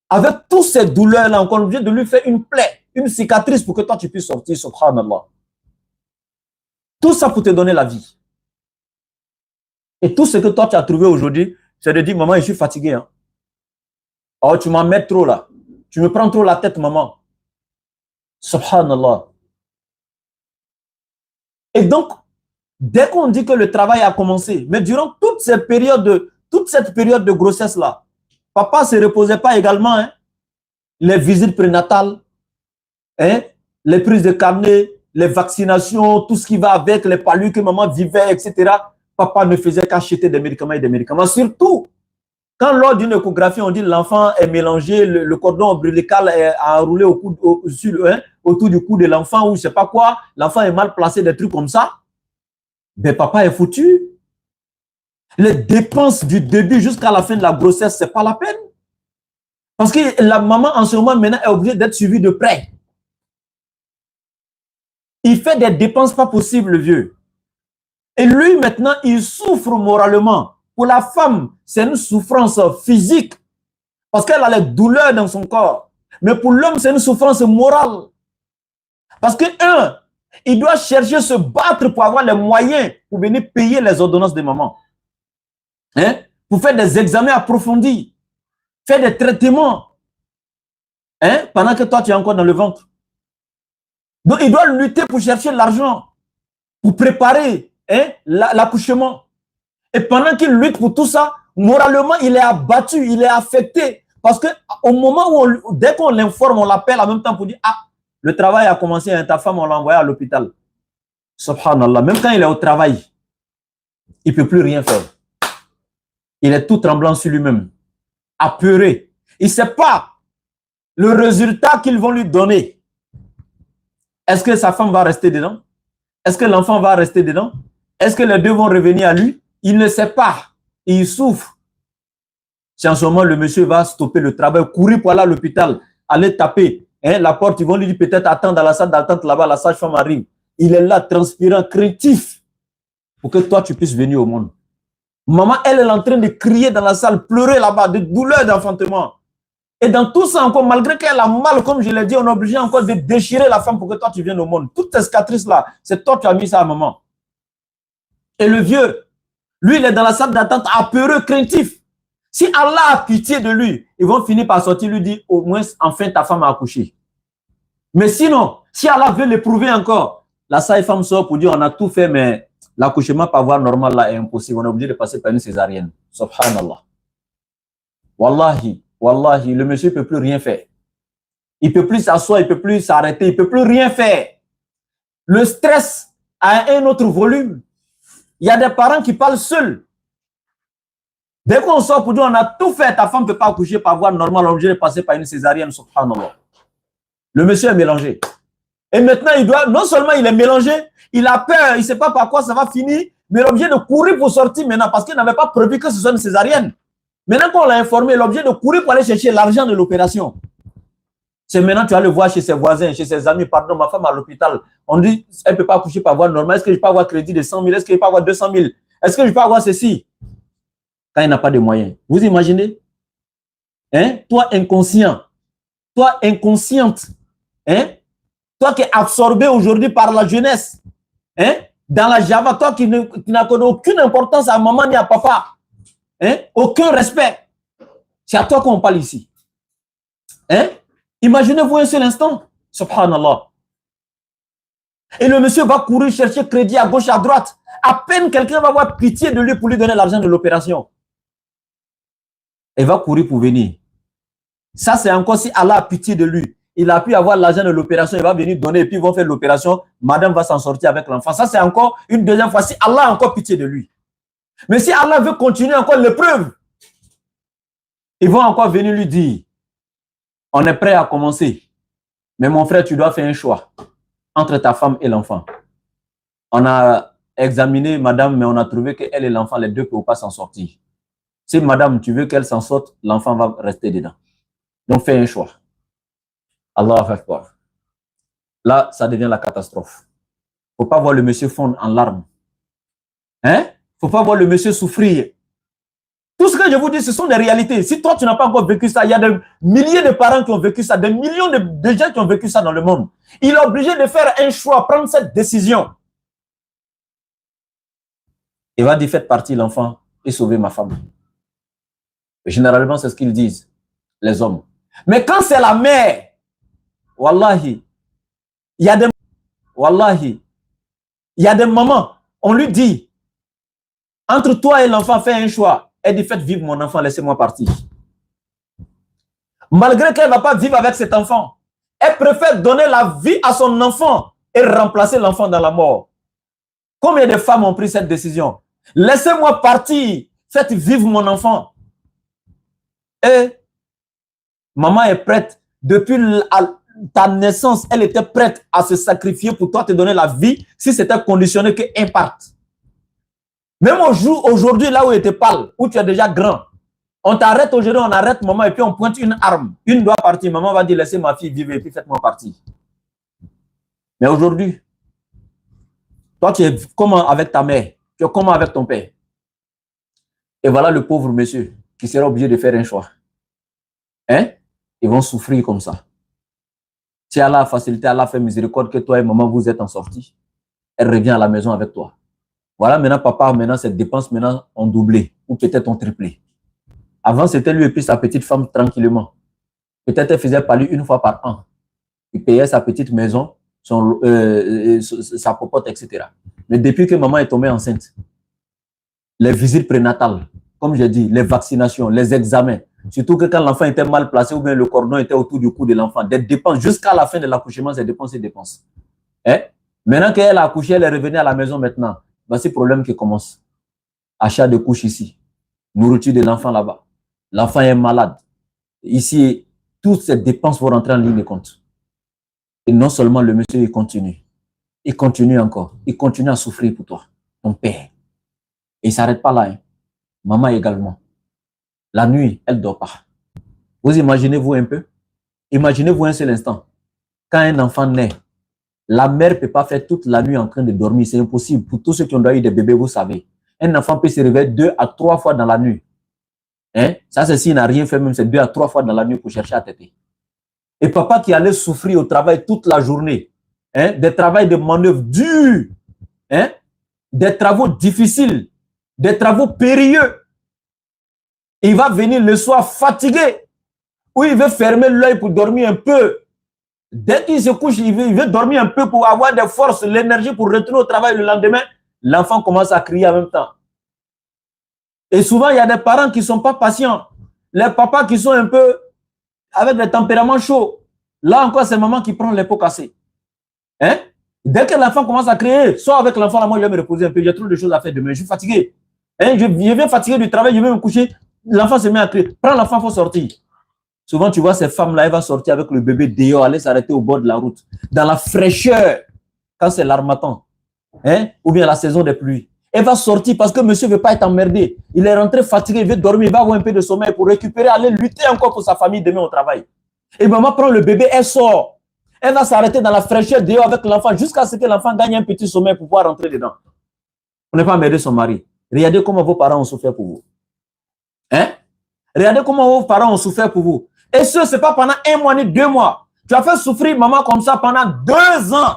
Avec toutes ces douleurs-là, on est obligé de lui faire une plaie, une cicatrice pour que toi tu puisses sortir, subhanallah. Tout ça pour te donner la vie. Et tout ce que toi tu as trouvé aujourd'hui, c'est de dire, maman, je suis fatigué. Hein. Oh, tu m'en mets trop là. Tu me prends trop la tête, maman. Subhanallah. Et donc, dès qu'on dit que le travail a commencé, mais durant toute cette période de grossesse-là, papa ne se reposait pas également. Hein. Les visites prénatales, les prises de carnet, les vaccinations, tout ce qui va avec, les palus que maman vivait, etc. Papa ne faisait qu'acheter des médicaments et des médicaments. Surtout, quand lors d'une échographie, on dit l'enfant est mélangé, le cordon ombilical est enroulé autour du cou de l'enfant ou je ne sais pas quoi, l'enfant est mal placé, des trucs comme ça, ben papa est foutu. Les dépenses du début jusqu'à la fin de la grossesse, ce n'est pas la peine. Parce que la maman, en ce moment, maintenant, est obligée d'être suivie de près. Il fait des dépenses pas possibles, le vieux. Et lui, maintenant, il souffre moralement. Pour la femme, c'est une souffrance physique. Parce qu'elle a les douleurs dans son corps. Mais pour l'homme, c'est une souffrance morale. Parce que, il doit chercher, se battre pour avoir les moyens pour venir payer les ordonnances de maman. Hein? Pour faire des examens approfondis. Faire des traitements. Hein? Pendant que toi, tu es encore dans le ventre. Donc, il doit lutter pour chercher l'argent. Pour préparer l'accouchement. Et pendant qu'il lutte pour tout ça, moralement, il est abattu, il est affecté. Parce qu'au moment où, dès qu'on l'informe, on l'appelle en même temps pour dire, ah, le travail a commencé, hein, ta femme, on l'a envoyé à l'hôpital. Subhanallah, même quand il est au travail, il ne peut plus rien faire. Il est tout tremblant sur lui-même, apeuré. Il ne sait pas le résultat qu'ils vont lui donner. Est-ce que sa femme va rester dedans? Est-ce que l'enfant va rester dedans? Est-ce que les deux vont revenir à lui? Il ne sait pas. Il souffre. Si en ce moment, le monsieur va stopper le travail, courir pour aller à l'hôpital, aller taper la porte, ils vont lui dire peut-être attendre dans la salle d'attente là-bas, la sage-femme arrive. Il est là, transpirant, craintif, pour que toi, tu puisses venir au monde. Maman, elle est en train de crier dans la salle, pleurer là-bas, de douleur d'enfantement. Et dans tout ça encore, malgré qu'elle a mal, comme je l'ai dit, on est obligé encore de déchirer la femme pour que toi, tu viennes au monde. Toutes ces cicatrices-là, c'est toi qui as mis ça à maman. Et le vieux, lui, il est dans la salle d'attente, apeureux, craintif. Si Allah a pitié de lui, ils vont finir par sortir, lui dire, au moins, enfin, ta femme a accouché. Mais sinon, si Allah veut l'éprouver encore, la sage-femme sort pour dire, on a tout fait, mais l'accouchement par voie normale, là, est impossible. On est obligé de passer par une césarienne. Subhanallah. Wallahi, wallahi, le monsieur ne peut plus rien faire. Il ne peut plus s'asseoir, il ne peut plus s'arrêter, il ne peut plus rien faire. Le stress a un autre volume. Il y a des parents qui parlent seuls. Dès qu'on sort pour dire on a tout fait, ta femme ne peut pas accoucher par voie normale, on est obligé de passer par une césarienne, subhanallah. Le monsieur est mélangé. Et maintenant, il doit, non seulement il est mélangé, il a peur, il ne sait pas par quoi ça va finir, mais il est obligé de courir pour sortir maintenant parce qu'il n'avait pas prévu que ce soit une césarienne. Maintenant qu'on l'a informé, il est obligé de courir pour aller chercher l'argent de l'opération. C'est maintenant tu vas le voir chez ses voisins, chez ses amis, pardon, ma femme à l'hôpital. On dit, elle ne peut pas accoucher par voie normale. Est-ce que je peux avoir crédit de 100 000? Est-ce que je peux avoir 200 000? Est-ce que je peux avoir ceci? Quand il n'a pas de moyens. Vous imaginez? Hein? Toi inconscient, toi inconsciente, hein? Toi qui es absorbé aujourd'hui par la jeunesse, hein? Dans la Java, toi qui n'accorde aucune importance à maman ni à papa, hein? Aucun respect. C'est à toi qu'on parle ici. Hein? Imaginez-vous un seul instant. Subhanallah. Et le monsieur va courir chercher crédit à gauche, à droite. À peine quelqu'un va avoir pitié de lui pour lui donner l'argent de l'opération. Il va courir pour venir. Ça, c'est encore si Allah a pitié de lui. Il a pu avoir l'argent de l'opération, il va venir donner et puis ils vont faire l'opération. Madame va s'en sortir avec l'enfant. Ça, c'est encore une deuxième fois si Allah a encore pitié de lui. Mais si Allah veut continuer encore l'épreuve, ils vont encore venir lui dire, on est prêt à commencer. Mais mon frère, tu dois faire un choix entre ta femme et l'enfant. On a examiné madame, mais on a trouvé qu'elle et l'enfant, les deux ne peuvent pas s'en sortir. Si madame, tu veux qu'elle s'en sorte, l'enfant va rester dedans. Donc, fais un choix. Allah va faire. Là, ça devient la catastrophe. Il ne faut pas voir le monsieur fondre en larmes. Hein? Il ne faut pas voir le monsieur souffrir. Tout ce que je vous dis, ce sont des réalités. Si toi, tu n'as pas encore vécu ça, il y a des milliers de parents qui ont vécu ça, des millions de gens qui ont vécu ça dans le monde. Il est obligé de faire un choix, prendre cette décision. Il va dire, faites partie l'enfant et sauver ma femme. Généralement, c'est ce qu'ils disent, les hommes. Mais quand c'est la mère, wallahi, il y a des mamans, on lui dit, entre toi et l'enfant, fais un choix. Elle dit, faites vivre mon enfant, laissez-moi partir. Malgré qu'elle ne va pas vivre avec cet enfant, elle préfère donner la vie à son enfant et remplacer l'enfant dans la mort. Combien de femmes ont pris cette décision? Laissez-moi partir, faites vivre mon enfant. Et maman est prête, depuis ta naissance, elle était prête à se sacrifier pour toi, te donner la vie, si c'était conditionné qu'elle parte. Même aujourd'hui, là où elle te parle, où tu es déjà grand, On t'arrête aujourd'hui, on arrête maman et puis on pointe une arme. Une doit partir. Maman va dire, laissez ma fille vivre et puis faites-moi partir. Mais aujourd'hui, toi, tu es comment avec ta mère? Tu es comment avec ton père? Et voilà le pauvre monsieur qui sera obligé de faire un choix. Hein? Ils vont souffrir comme ça. Si Allah a facilité, Allah a fait miséricorde que toi et maman vous êtes en sortie, elle revient à la maison avec toi. Voilà, maintenant, papa, maintenant, cette dépense, maintenant, ont doublé ou peut-être ont triplé. Avant, c'était lui et puis sa petite femme tranquillement. Peut-être elle faisait parler une fois par an. Il payait sa petite maison, sa popote, etc. Mais depuis que maman est tombée enceinte, les visites prénatales, comme j'ai dit, les vaccinations, les examens, surtout que quand l'enfant était mal placé ou bien le cordon était autour du cou de l'enfant, des dépenses jusqu'à la fin de l'accouchement, c'est dépenses et dépenses. Hein? Maintenant qu'elle a accouché, elle est revenue à la maison maintenant. Voici le problème qui commence. Achat de couches ici, nourriture de l'enfant là-bas. L'enfant est malade. Ici, toutes ces dépenses vont rentrer en ligne de compte. Et non seulement le monsieur, il continue encore. Il continue à souffrir pour toi, ton père. Et il ne s'arrête pas là. Hein. Maman également. La nuit, elle ne dort pas. Vous imaginez-vous un peu? Imaginez-vous un seul instant. Quand un enfant naît, la mère ne peut pas faire toute la nuit en train de dormir. C'est impossible. Pour tous ceux qui ont eu des bébés, vous savez. Un enfant peut se réveiller 2 à 3 fois dans la nuit. Hein? Ça, c'est s'il n'a rien fait, même c'est 2 à 3 fois dans la nuit pour chercher à téter. Et papa qui allait souffrir au travail toute la journée, hein? Des travaux de manœuvre durs, hein? Des travaux difficiles, des travaux périlleux. Il va venir le soir fatigué, ou il veut fermer l'œil pour dormir un peu. Dès qu'il se couche, il veut dormir un peu pour avoir des forces, l'énergie pour retourner au travail le lendemain. L'enfant commence à crier en même temps. Et souvent, il y a des parents qui ne sont pas patients. Les papas qui sont un peu avec des tempéraments chauds. Là encore, c'est maman qui prend les pots cassés. Hein? Dès que l'enfant commence à crier, soit avec l'enfant, là, moi, je vais me reposer un peu. J'ai trop de choses à faire demain. Je suis fatigué. Hein? Je viens fatigué du travail, je vais me coucher. L'enfant se met à crier. Prends l'enfant, il faut sortir. Souvent, tu vois ces femmes-là, elles vont sortir avec le bébé dehors, aller s'arrêter au bord de la route. Dans la fraîcheur, quand c'est l'harmattan, hein? Ou bien la saison des pluies. Elle va sortir parce que monsieur ne veut pas être emmerdé. Il est rentré fatigué, il veut dormir, il va avoir un peu de sommeil pour récupérer, aller lutter encore pour sa famille demain au travail. Et maman prend le bébé, elle sort. Elle va s'arrêter dans la fraîcheur dehors avec l'enfant jusqu'à ce que l'enfant gagne un petit sommeil pour pouvoir rentrer dedans. Pour ne pas emmerder son mari. Regardez comment vos parents ont souffert pour vous. Hein? Regardez comment vos parents ont souffert pour vous. Et ce, ce n'est pas pendant 1 mois ni 2 mois. Tu as fait souffrir maman comme ça pendant 2 ans.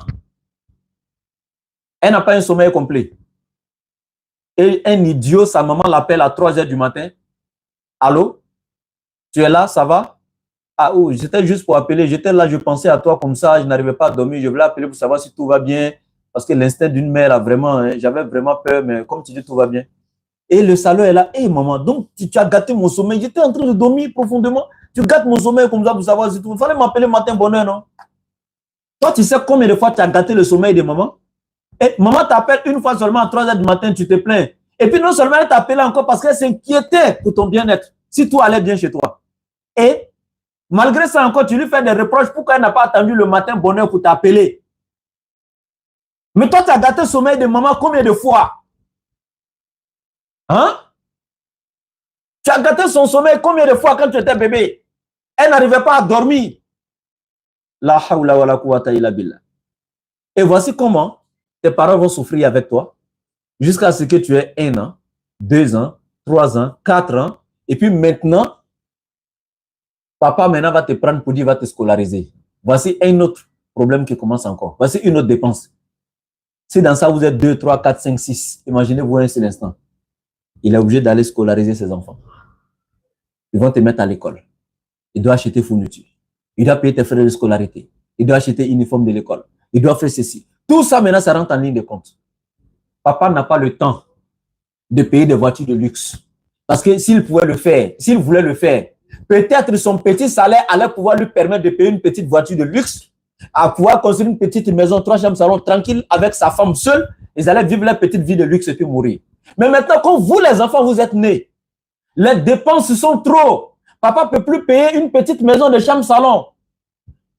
Elle n'a pas un sommeil complet. Et un idiot, sa maman l'appelle à 3 h du matin. Allô? Tu es là, ça va? Ah oui, j'étais juste pour appeler. J'étais là, je pensais à toi comme ça, je n'arrivais pas à dormir. Je voulais appeler pour savoir si tout va bien. Parce que l'instinct d'une mère a vraiment, j'avais vraiment peur, mais comme tu dis, tout va bien. Et le salaud est là. Hé maman, donc tu as gâté mon sommeil. J'étais en train de dormir profondément. Tu gâtes mon sommeil comme ça pour savoir si tout. Il fallait m'appeler matin bonheur, non? Toi, tu sais combien de fois tu as gâté le sommeil de maman? Et maman t'appelle une fois seulement à 3 h du matin, tu te plains. Et puis non seulement elle t'appelait encore parce qu'elle s'inquiétait pour ton bien-être, si tout allait bien chez toi. Et malgré ça encore, tu lui fais des reproches pourquoi elle n'a pas attendu le matin bonheur pour t'appeler. Mais toi, tu as gâté le sommeil de maman combien de fois? Hein? Tu as gâté son sommeil combien de fois quand tu étais bébé? Elle n'arrivait pas à dormir. La hawla wa la quwwata illa billah. Et voici comment tes parents vont souffrir avec toi jusqu'à ce que tu aies 1 an, 2 ans, 3 ans, 4 ans. Et puis maintenant, papa maintenant va te prendre pour dire va te scolariser. Voici un autre problème qui commence encore. Voici une autre dépense. Si dans ça vous êtes 2, 3, 4, 5, 6, imaginez-vous un seul instant. Il est obligé d'aller scolariser ses enfants. Ils vont te mettre à l'école. Il doit acheter fourniture. Il doit payer tes frais de scolarité. Il doit acheter uniforme de l'école. Il doit faire ceci. Tout ça maintenant, ça rentre en ligne de compte. Papa n'a pas le temps de payer des voitures de luxe. Parce que s'il pouvait le faire, s'il voulait le faire, peut-être son petit salaire allait pouvoir lui permettre de payer une petite voiture de luxe, à pouvoir construire une petite maison, 3 chambres, salon, tranquille, avec sa femme seule. Ils allaient vivre leur petite vie de luxe et puis mourir. Mais maintenant, quand vous, les enfants, vous êtes nés, les dépenses sont trop. Papa ne peut plus payer une petite maison de chambre, salon,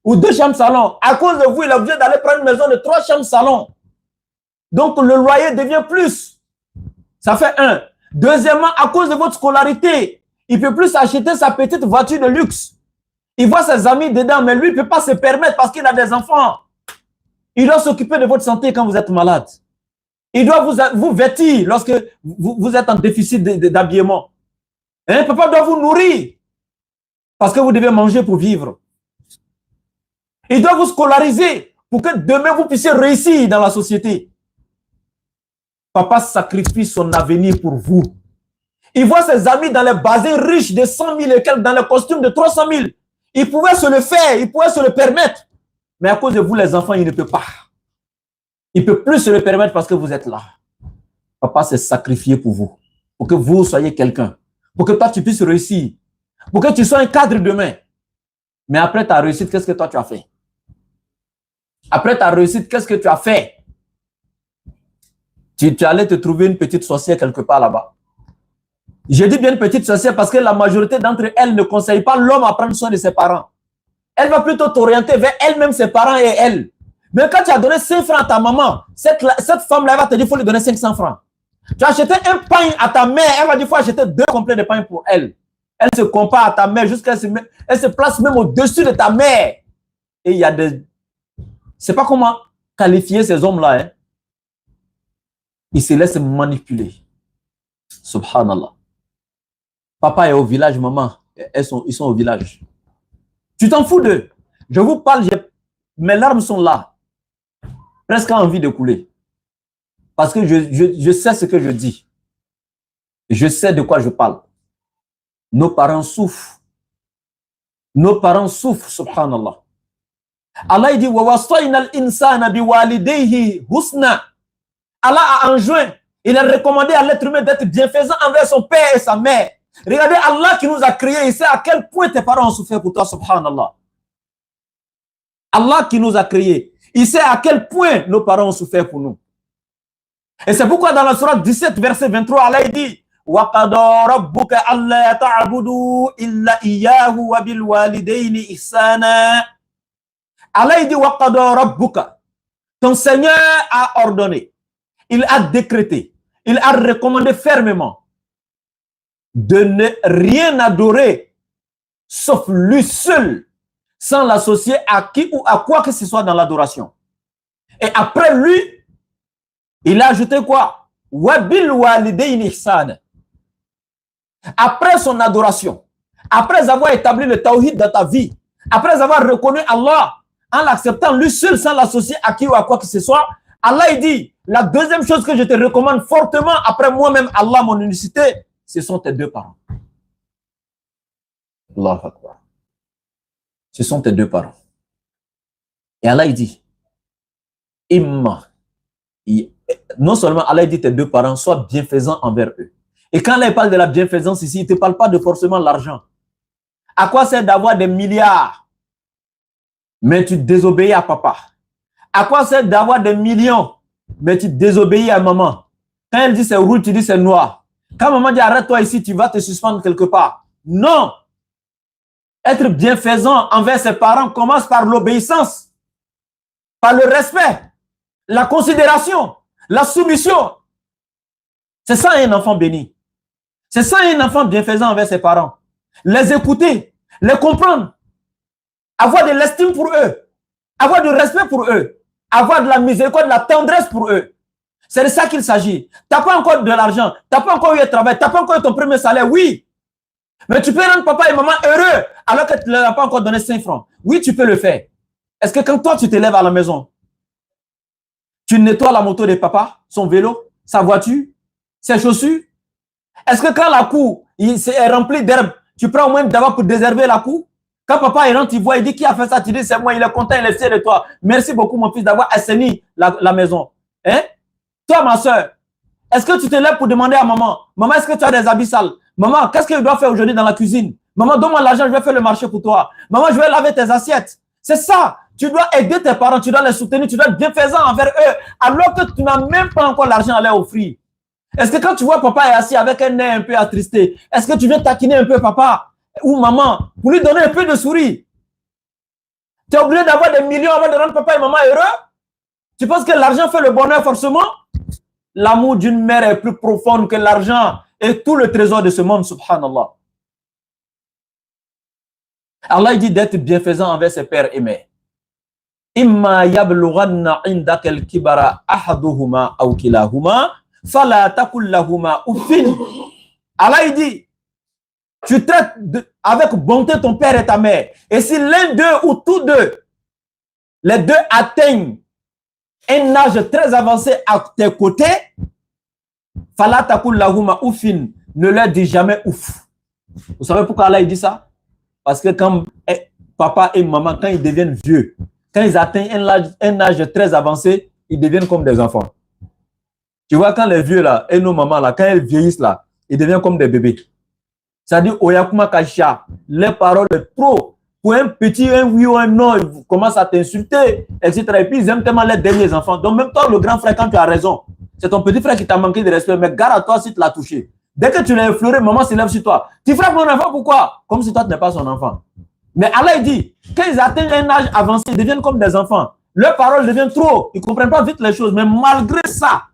ou 2 chambres, salon. À cause de vous, il est obligé d'aller prendre une maison de 3 chambres, salon. Donc, le loyer devient plus. Ça fait 1. Deuxièmement, à cause de votre scolarité, Il ne peut plus s'acheter sa petite voiture de luxe. Il voit ses amis dedans, mais lui, il ne peut pas se permettre parce qu'il a des enfants. Il doit s'occuper de votre santé quand vous êtes malade. Il doit vous vêtir lorsque vous êtes en déficit d'habillement. Hein? Papa doit vous nourrir parce que vous devez manger pour vivre. Il doit vous scolariser pour que demain vous puissiez réussir dans la société. Papa sacrifie son avenir pour vous. Il voit ses amis dans les bassins riches de 100 000 et quelques, dans les costumes de 300 000. Il pouvait se le faire, il pouvait se le permettre. Mais à cause de vous, les enfants, il ne peut pas. Il ne peut plus se le permettre parce que vous êtes là. Papa s'est sacrifié pour vous. Pour que vous soyez quelqu'un. Pour que toi, tu puisses réussir. Pour que tu sois un cadre demain. Mais après ta réussite, qu'est-ce que toi, tu as fait? Après ta réussite, qu'est-ce que tu as fait? Tu allais te trouver une petite sorcière quelque part là-bas. Je dis bien une petite sorcière parce que la majorité d'entre elles ne conseillent pas l'homme à prendre soin de ses parents. Elle va plutôt t'orienter vers elle-même, ses parents et elle. Mais quand tu as donné 5 francs à ta maman, cette femme-là va te dire qu'il faut lui donner 500 francs. Tu as acheté un pain à ta mère, elle va dire qu'il faut acheter 2 complets de pain pour elle. Elle se compare à ta mère jusqu'à elle se place même au-dessus de ta mère. Et il y a des... C'est pas comment qualifier ces hommes-là. Hein. Ils se laissent manipuler. Subhanallah. Papa est au village, maman, ils sont au village. Tu t'en fous d'eux. Je vous parle, mes larmes sont là. Presque envie de couler. Parce que je sais ce que je dis. Je sais de quoi je parle. Nos parents souffrent. Nos parents souffrent, subhanallah. Allah dit, وَوَصَّيْنَا الْإِنسَانَ بِوَالِدَيْهِ husna. Allah a enjoint, il a recommandé à l'être humain d'être bienfaisant envers son père et sa mère. Regardez Allah qui nous a créés, il sait à quel point tes parents ont souffert pour toi, subhanallah. Allah qui nous a créés, il sait à quel point nos parents ont souffert pour nous. Et c'est pourquoi dans la sourate 17, verset 23, Allah dit وَقَضَى رَبُّكَ أَلَّا تَعْبُدُوا إِلَّا إِيَّاهُ وَبِالْوَالِدَيْنِ إِحْسَانًا. Allah dit وَقَضَى رَبُّكَ. Ton Seigneur a ordonné, il a décrété, il a recommandé fermement de ne rien adorer sauf lui seul, sans l'associer à qui ou à quoi que ce soit dans l'adoration. Et après lui, il a ajouté quoi? Wabil walidayni ihsan. Après son adoration, après avoir établi le tawhid dans ta vie, après avoir reconnu Allah en l'acceptant lui seul sans l'associer à qui ou à quoi que ce soit, Allah il dit, la deuxième chose que je te recommande fortement après moi-même, Allah, mon unicité, ce sont tes 2 parents. Allahu Akbar. Ce sont tes 2 parents. Et Allah il dit, Imma. Non seulement Allah dit tes 2 parents, sois bienfaisant envers eux. Et quand il parle de la bienfaisance ici, il ne te parle pas de forcément l'argent. À quoi sert d'avoir des milliards, mais tu désobéis à papa? À quoi sert d'avoir des millions, mais tu désobéis à maman? Quand elle dit c'est rouge, tu dis c'est noir. Quand maman dit arrête-toi ici, tu vas te suspendre quelque part. Non. Être bienfaisant envers ses parents commence par l'obéissance, par le respect, la considération, la soumission. C'est ça un enfant béni. C'est ça un enfant bienfaisant envers ses parents. Les écouter, les comprendre, avoir de l'estime pour eux, avoir du respect pour eux, avoir de la miséricorde, de la tendresse pour eux. C'est de ça qu'il s'agit. Tu n'as pas encore de l'argent, tu n'as pas encore eu un travail, tu n'as pas encore eu ton premier salaire, oui. Mais tu peux rendre papa et maman heureux alors que tu ne leur as pas encore donné 5 francs. Oui, tu peux le faire. Est-ce que quand toi, tu te lèves à la maison, tu nettoies la moto de papa, son vélo, sa voiture, ses chaussures? Est-ce que quand la cour est remplie d'herbe, tu prends au moins d'abord pour désherber la cour? Quand papa il rentre, il voit, il dit qui a fait ça, tu dis c'est moi, il est content, il est fier de toi. Merci beaucoup mon fils d'avoir assaini la maison. Hein? Toi ma soeur, est-ce que tu te lèves pour demander à maman, maman est-ce que tu as des habits sales? Maman, qu'est-ce que je dois faire aujourd'hui dans la cuisine? Maman, donne-moi l'argent, je vais faire le marché pour toi. Maman, je vais laver tes assiettes. C'est ça. Tu dois aider tes parents, tu dois les soutenir, tu dois être bienfaisant envers eux, alors que tu n'as même pas encore l'argent à leur offrir. Est-ce que quand tu vois papa est assis avec un nez un peu attristé, est-ce que tu viens taquiner un peu papa ou maman pour lui donner un peu de sourire? Tu es obligé d'avoir des millions avant de rendre papa et maman heureux? Tu penses que l'argent fait le bonheur forcément? L'amour d'une mère est plus profond que l'argent et tout le trésor de ce monde, subhanallah. Allah dit d'être bienfaisant envers ses pères et mères. Imma yablughanna indaka al-kibara ahaduhuma aw kilahuma fala taqul lahuma uffin. Allah dit, tu traites avec bonté ton père et ta mère. Et si l'un d'eux ou tous deux, les deux atteignent un âge très avancé à tes côtés, fala taqul lahuma uffin, ne leur dis jamais ouf. Vous savez pourquoi Allah dit ça? Parce que quand papa et maman, quand ils deviennent vieux, quand ils atteignent un âge très avancé, ils deviennent comme des enfants. Tu vois, quand les vieux là, et nos mamans là, quand elles vieillissent là, ils deviennent comme des bébés. C'est-à-dire, Oyakuma Kasha, les paroles trop. Pour un petit, un oui ou un non, ils commencent à t'insulter, etc. Et puis, ils aiment tellement les derniers enfants. Donc, même toi, le grand frère, quand tu as raison, c'est ton petit frère qui t'a manqué de respect, mais garde à toi si tu l'as touché. Dès que tu l'as effleuré, maman s'élève sur toi. Tu frappes mon enfant, pourquoi? Comme si toi, tu n'es pas son enfant. Mais Allah dit, quand ils atteignent un âge avancé, ils deviennent comme des enfants. Leurs paroles deviennent trop. Ils ne comprennent pas vite les choses. Mais malgré ça,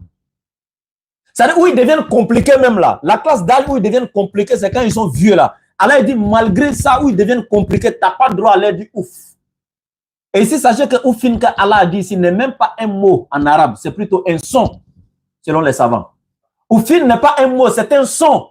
c'est-à-dire où ils deviennent compliqués même là. La classe d'âge où ils deviennent compliqués, c'est quand ils sont vieux là. Allah dit, malgré ça, où ils deviennent compliqués, tu n'as pas le droit à leur dire ouf. Et ici, sachez que oufin, que Allah a dit, ce n'est même pas un mot en arabe, c'est plutôt un son, selon les savants. Oufin n'est pas un mot, c'est un son.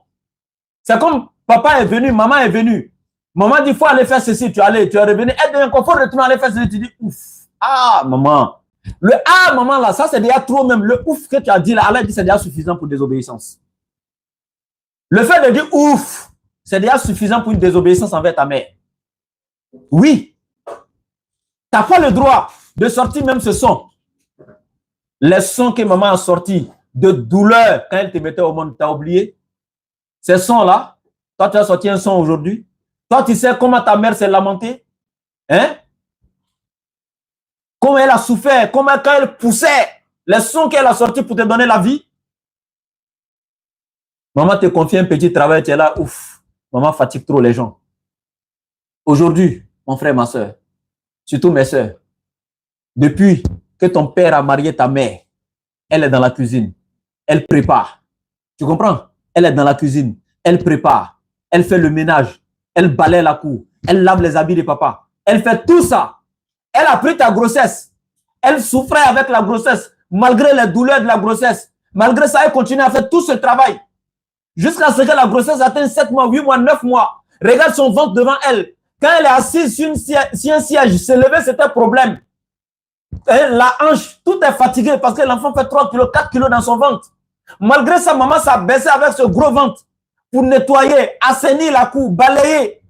C'est comme papa est venu, maman est venue. Maman dit, il faut aller faire ceci, tu es allé, tu es revenu. Elle devient confort de retourner aller faire ceci, tu dis ouf. Ah, maman. Le ah, maman là, ça c'est déjà trop même. Le ouf que tu as dit là, Allah dit, c'est déjà suffisant pour désobéissance. Le fait de dire ouf, c'est déjà suffisant pour une désobéissance envers ta mère. Oui. Tu n'as pas le droit de sortir même ce son. Les sons que maman a sortis de douleur quand elle te mettait au monde, tu as oublié. Ces sons-là, toi tu as sorti un son aujourd'hui. Toi tu sais comment ta mère s'est lamentée. Hein? Comment elle a souffert, comment quand elle poussait, les sons qu'elle a sortis pour te donner la vie. Maman te confie un petit travail, tu es là, ouf, maman fatigue trop les gens. Aujourd'hui, mon frère, ma soeur, surtout mes soeurs, depuis que ton père a marié ta mère, elle est dans la cuisine, elle prépare. Tu comprends? Elle est dans la cuisine, elle prépare, elle fait le ménage, elle balaye la cour, elle lave les habits de papa, elle fait tout ça. Elle a pris ta grossesse. Elle souffrait avec la grossesse, malgré les douleurs de la grossesse. Malgré ça, elle continue à faire tout ce travail. Jusqu'à ce que la grossesse atteigne 7 mois, 8 mois, 9 mois. Regarde son ventre devant elle. Quand elle est assise sur un siège, se lever, c'est un problème. Et la hanche, tout est fatigué parce que l'enfant fait 3 kilos, 4 kilos dans son ventre. Malgré ça, maman s'est baissée avec ce gros ventre pour nettoyer, assainir la cour, balayer,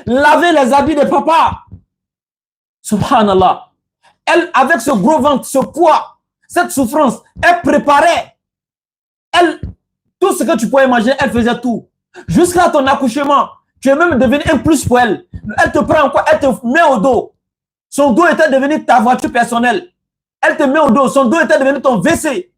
laver les habits de papa. Subhanallah. Elle, avec ce gros ventre, ce poids, cette souffrance, elle préparait. Elle, tout ce que tu pouvais imaginer, elle faisait tout. Jusqu'à ton accouchement, tu es même devenu un plus pour elle. Elle te prend encore, elle te met au dos. Son dos était devenu ta voiture personnelle. Elle te met au dos. Son dos était devenu ton WC.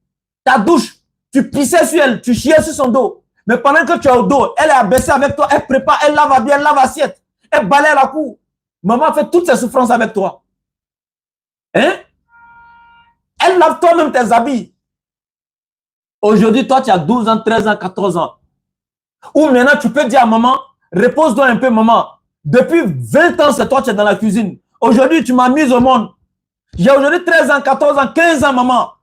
Ta douche, tu pissais sur elle, tu chiais sur son dos. Mais pendant que tu es au dos, elle est abaissée avec toi, elle prépare, elle lave bien, elle lave l'assiette, elle balaye la cour. Maman fait toutes ces souffrances avec toi. Hein? Elle lave toi-même tes habits. Aujourd'hui, toi, tu as 12 ans, 13 ans, 14 ans. Ou maintenant, tu peux dire à maman, repose-toi un peu, maman. Depuis 20 ans, c'est toi qui es dans la cuisine. Aujourd'hui, tu m'as mise au monde. J'ai aujourd'hui 13 ans, 14 ans, 15 ans, maman.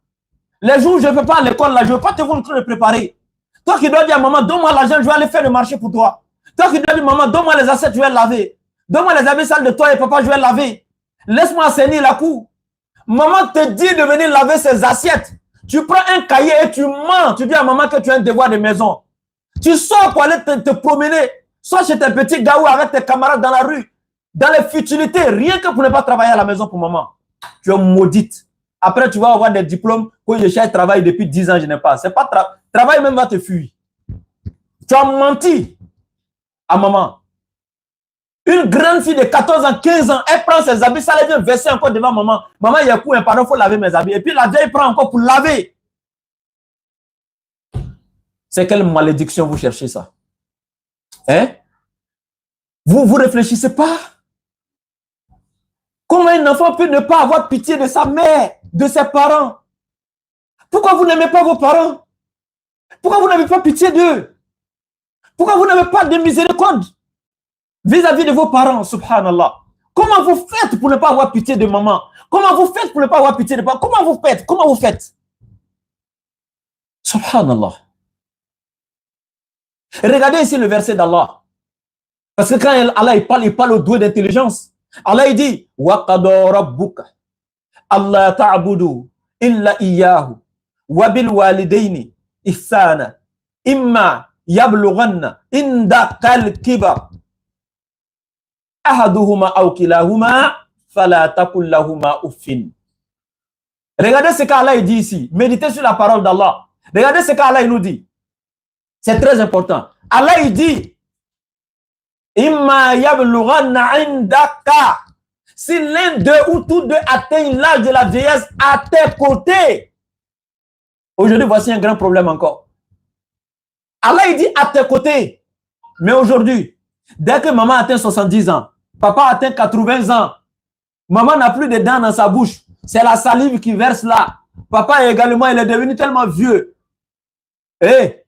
Les jours où je ne peux pas à l'école, là, je ne veux pas te voir en train de préparer. Toi qui dois dire à maman, donne-moi l'argent, je vais aller faire le marché pour toi. Toi qui dois dire, maman, donne-moi les assiettes, je vais laver. Donne-moi les habits sales de toi et papa, je vais laver. Laisse-moi assainir la cour. Maman te dit de venir laver ses assiettes. Tu prends un cahier et tu mens. Tu dis à maman que tu as un devoir de maison. Tu sors pour aller te promener. Soit chez tes petits gars ou avec tes camarades dans la rue. Dans les futilités. Rien que pour ne pas travailler à la maison pour maman. Tu es maudite. Après, tu vas avoir des diplômes. Quand je cherche travail depuis 10 ans, je n'ai pas. C'est pas travail même va te fuir. Tu as menti à maman. Une grande fille de 14 ans, 15 ans, elle prend ses habits, ça elle vient verser encore devant maman. Maman, il y a coup, pardon, il faut laver mes habits. Et puis la vieille prend encore pour laver. C'est quelle malédiction vous cherchez ça? Hein? Vous réfléchissez pas? Comment un enfant peut ne pas avoir pitié de sa mère, de ses parents? Pourquoi vous n'aimez pas vos parents? Pourquoi vous n'avez pas pitié d'eux? Pourquoi vous n'avez pas de miséricorde vis-à-vis de vos parents, subhanallah. Comment vous faites pour ne pas avoir pitié de maman? Comment vous faites pour ne pas avoir pitié de papa? Comment vous faites? Comment vous faites? Subhanallah. Regardez ici le verset d'Allah. Parce que quand Allah il parle au doigt d'intelligence. Allah il dit wa qada rabbuka alla ta'budu illa iyyahu wa bil walidayni ihsana imma yablughanna indakal kibar ahaduhuma aw kilahuma fala taqul lahuma uffin. Regardez ce qu'Allah dit ici. Méditez sur la parole d'Allah. Regardez ce qu'Allah nous dit. C'est très important. Allah il dit imma yablughanna indaka. Si l'un d'eux ou tous deux atteignent l'âge de la vieillesse à tes côtés. Aujourd'hui, voici un grand problème encore. Allah il dit à tes côtés. Mais aujourd'hui, dès que maman atteint 70 ans, papa atteint 80 ans, maman n'a plus de dents dans sa bouche. C'est la salive qui verse là. Papa également, il est devenu tellement vieux. Et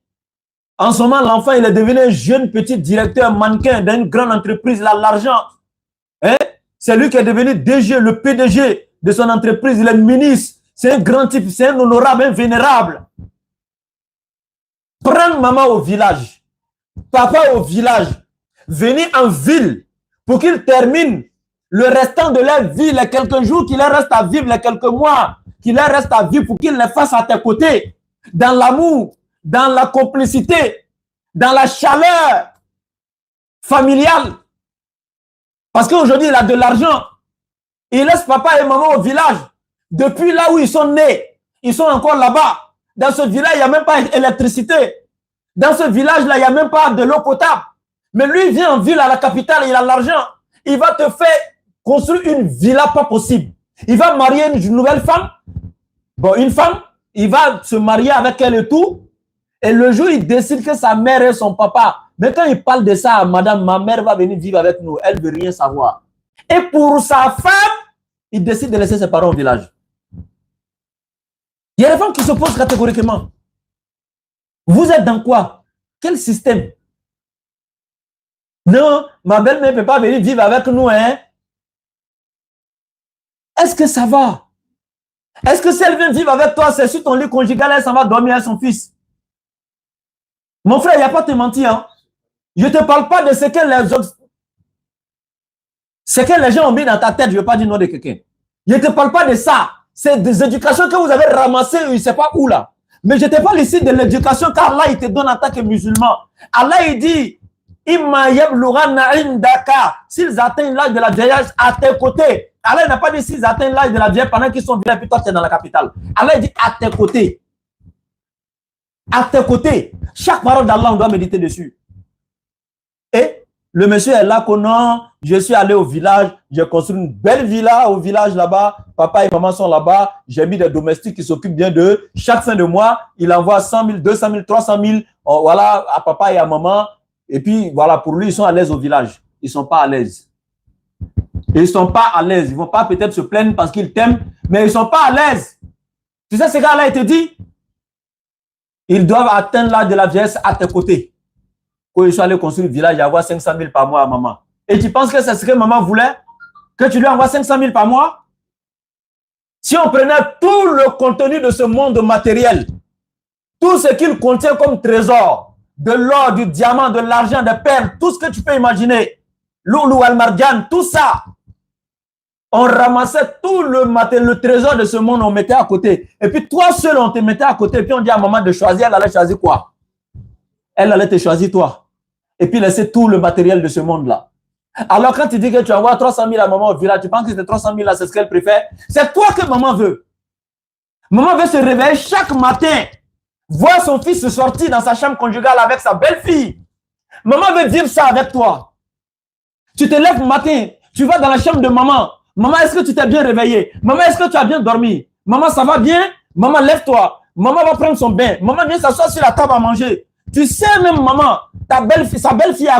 en ce moment, l'enfant, il est devenu un jeune petit directeur mannequin d'une grande entreprise. Il a l'argent. Hein? C'est lui qui est devenu DG, le PDG de son entreprise. Il est ministre. C'est un grand type, c'est un honorable, un vénérable. Prendre maman au village, papa au village, venir en ville pour qu'il termine le restant de leur vie, les quelques jours qu'il leur reste à vivre, les quelques mois qu'il leur reste à vivre pour qu'il les fasse à tes côtés, dans l'amour, dans la complicité, dans la chaleur familiale. Parce qu'aujourd'hui, il a de l'argent. Il laisse papa et maman au village. Depuis là où ils sont nés, ils sont encore là-bas. Dans ce village, il n'y a même pas d'électricité. Dans ce village-là, il n'y a même pas de l'eau potable. Mais lui, il vient en ville, à la capitale, il a l'argent. Il va te faire construire une villa pas possible. Il va marier une nouvelle femme. Bon, une femme, il va se marier avec elle et tout. Et le jour, il décide que sa mère est son papa. Mais quand il parle de ça à madame, ma mère va venir vivre avec nous. Elle ne veut rien savoir. Et pour sa femme, il décide de laisser ses parents au village. Il y a des femmes qui s'opposent catégoriquement. Vous êtes dans quoi? Quel système? Non, ma belle-mère ne peut pas venir vivre avec nous. Hein? Est-ce que ça va? Est-ce que si elle vient vivre avec toi, c'est sur ton lit conjugal, elle s'en va dormir avec son fils? Mon frère, il n'y a pas à te mentir. Hein? Je ne te parle pas de ce que les gens ont mis dans ta tête. Je ne veux pas dire nom de quelqu'un. Je ne te parle pas de ça. C'est des éducations que vous avez ramassées, je ne sais pas où là. Mais je te parle ici de l'éducation qu'Allah il te donne en tant que musulman. Allah il dit s'ils atteignent l'âge de la vieillesse à tes côtés. Allah n'a pas dit s'ils atteignent l'âge de la vieillesse pendant qu'ils sont vieux et puis toi tu es dans la capitale. Allah il dit à tes côtés. À tes côtés. Chaque parole d'Allah on doit méditer dessus. Et le monsieur est là que non, je suis allé au village, j'ai construit une belle villa au village là-bas, papa et maman sont là-bas, j'ai mis des domestiques qui s'occupent bien d'eux. Chaque fin de mois, il envoie 100 000, 200 000, 300 000 voilà, à papa et à maman. Et puis voilà, pour lui, ils sont à l'aise au village. Ils ne sont pas à l'aise. Ils ne sont pas à l'aise. Ils ne vont pas peut-être se plaindre parce qu'ils t'aiment, mais ils ne sont pas à l'aise. Tu sais ce gars-là, il te dit, ils doivent atteindre l'âge de la vieillesse à tes côtés. Quand ils sont allés construire le village, il y avoir 500 000 par mois à maman. Et tu penses que c'est ce que maman voulait? Que tu lui envoies 500 000 par mois? Si on prenait tout le contenu de ce monde matériel, tout ce qu'il contient comme trésor, de l'or, du diamant, de l'argent, des perles, tout ce que tu peux imaginer, l'oulou al-marjan, tout ça, on ramassait tout le trésor de ce monde, on mettait à côté. Et puis toi seul, on te mettait à côté, et puis on dit à maman de choisir, elle allait choisir quoi? Elle allait te choisir toi. Et puis laisser tout le matériel de ce monde-là. Alors quand tu dis que tu envoies 300 000 à maman au village, tu penses que ces 300 000 là, c'est ce qu'elle préfère? C'est toi que maman veut. Maman veut se réveiller chaque matin, voir son fils se sortir dans sa chambre conjugale avec sa belle-fille. Maman veut vivre ça avec toi. Tu te lèves le matin, tu vas dans la chambre de maman. Maman, est-ce que tu t'es bien réveillé? Maman, est-ce que tu as bien dormi? Maman, ça va bien? Maman, lève-toi. Maman va prendre son bain. Maman vient s'asseoir sur la table à manger. Tu sais même, maman, sa belle-fille,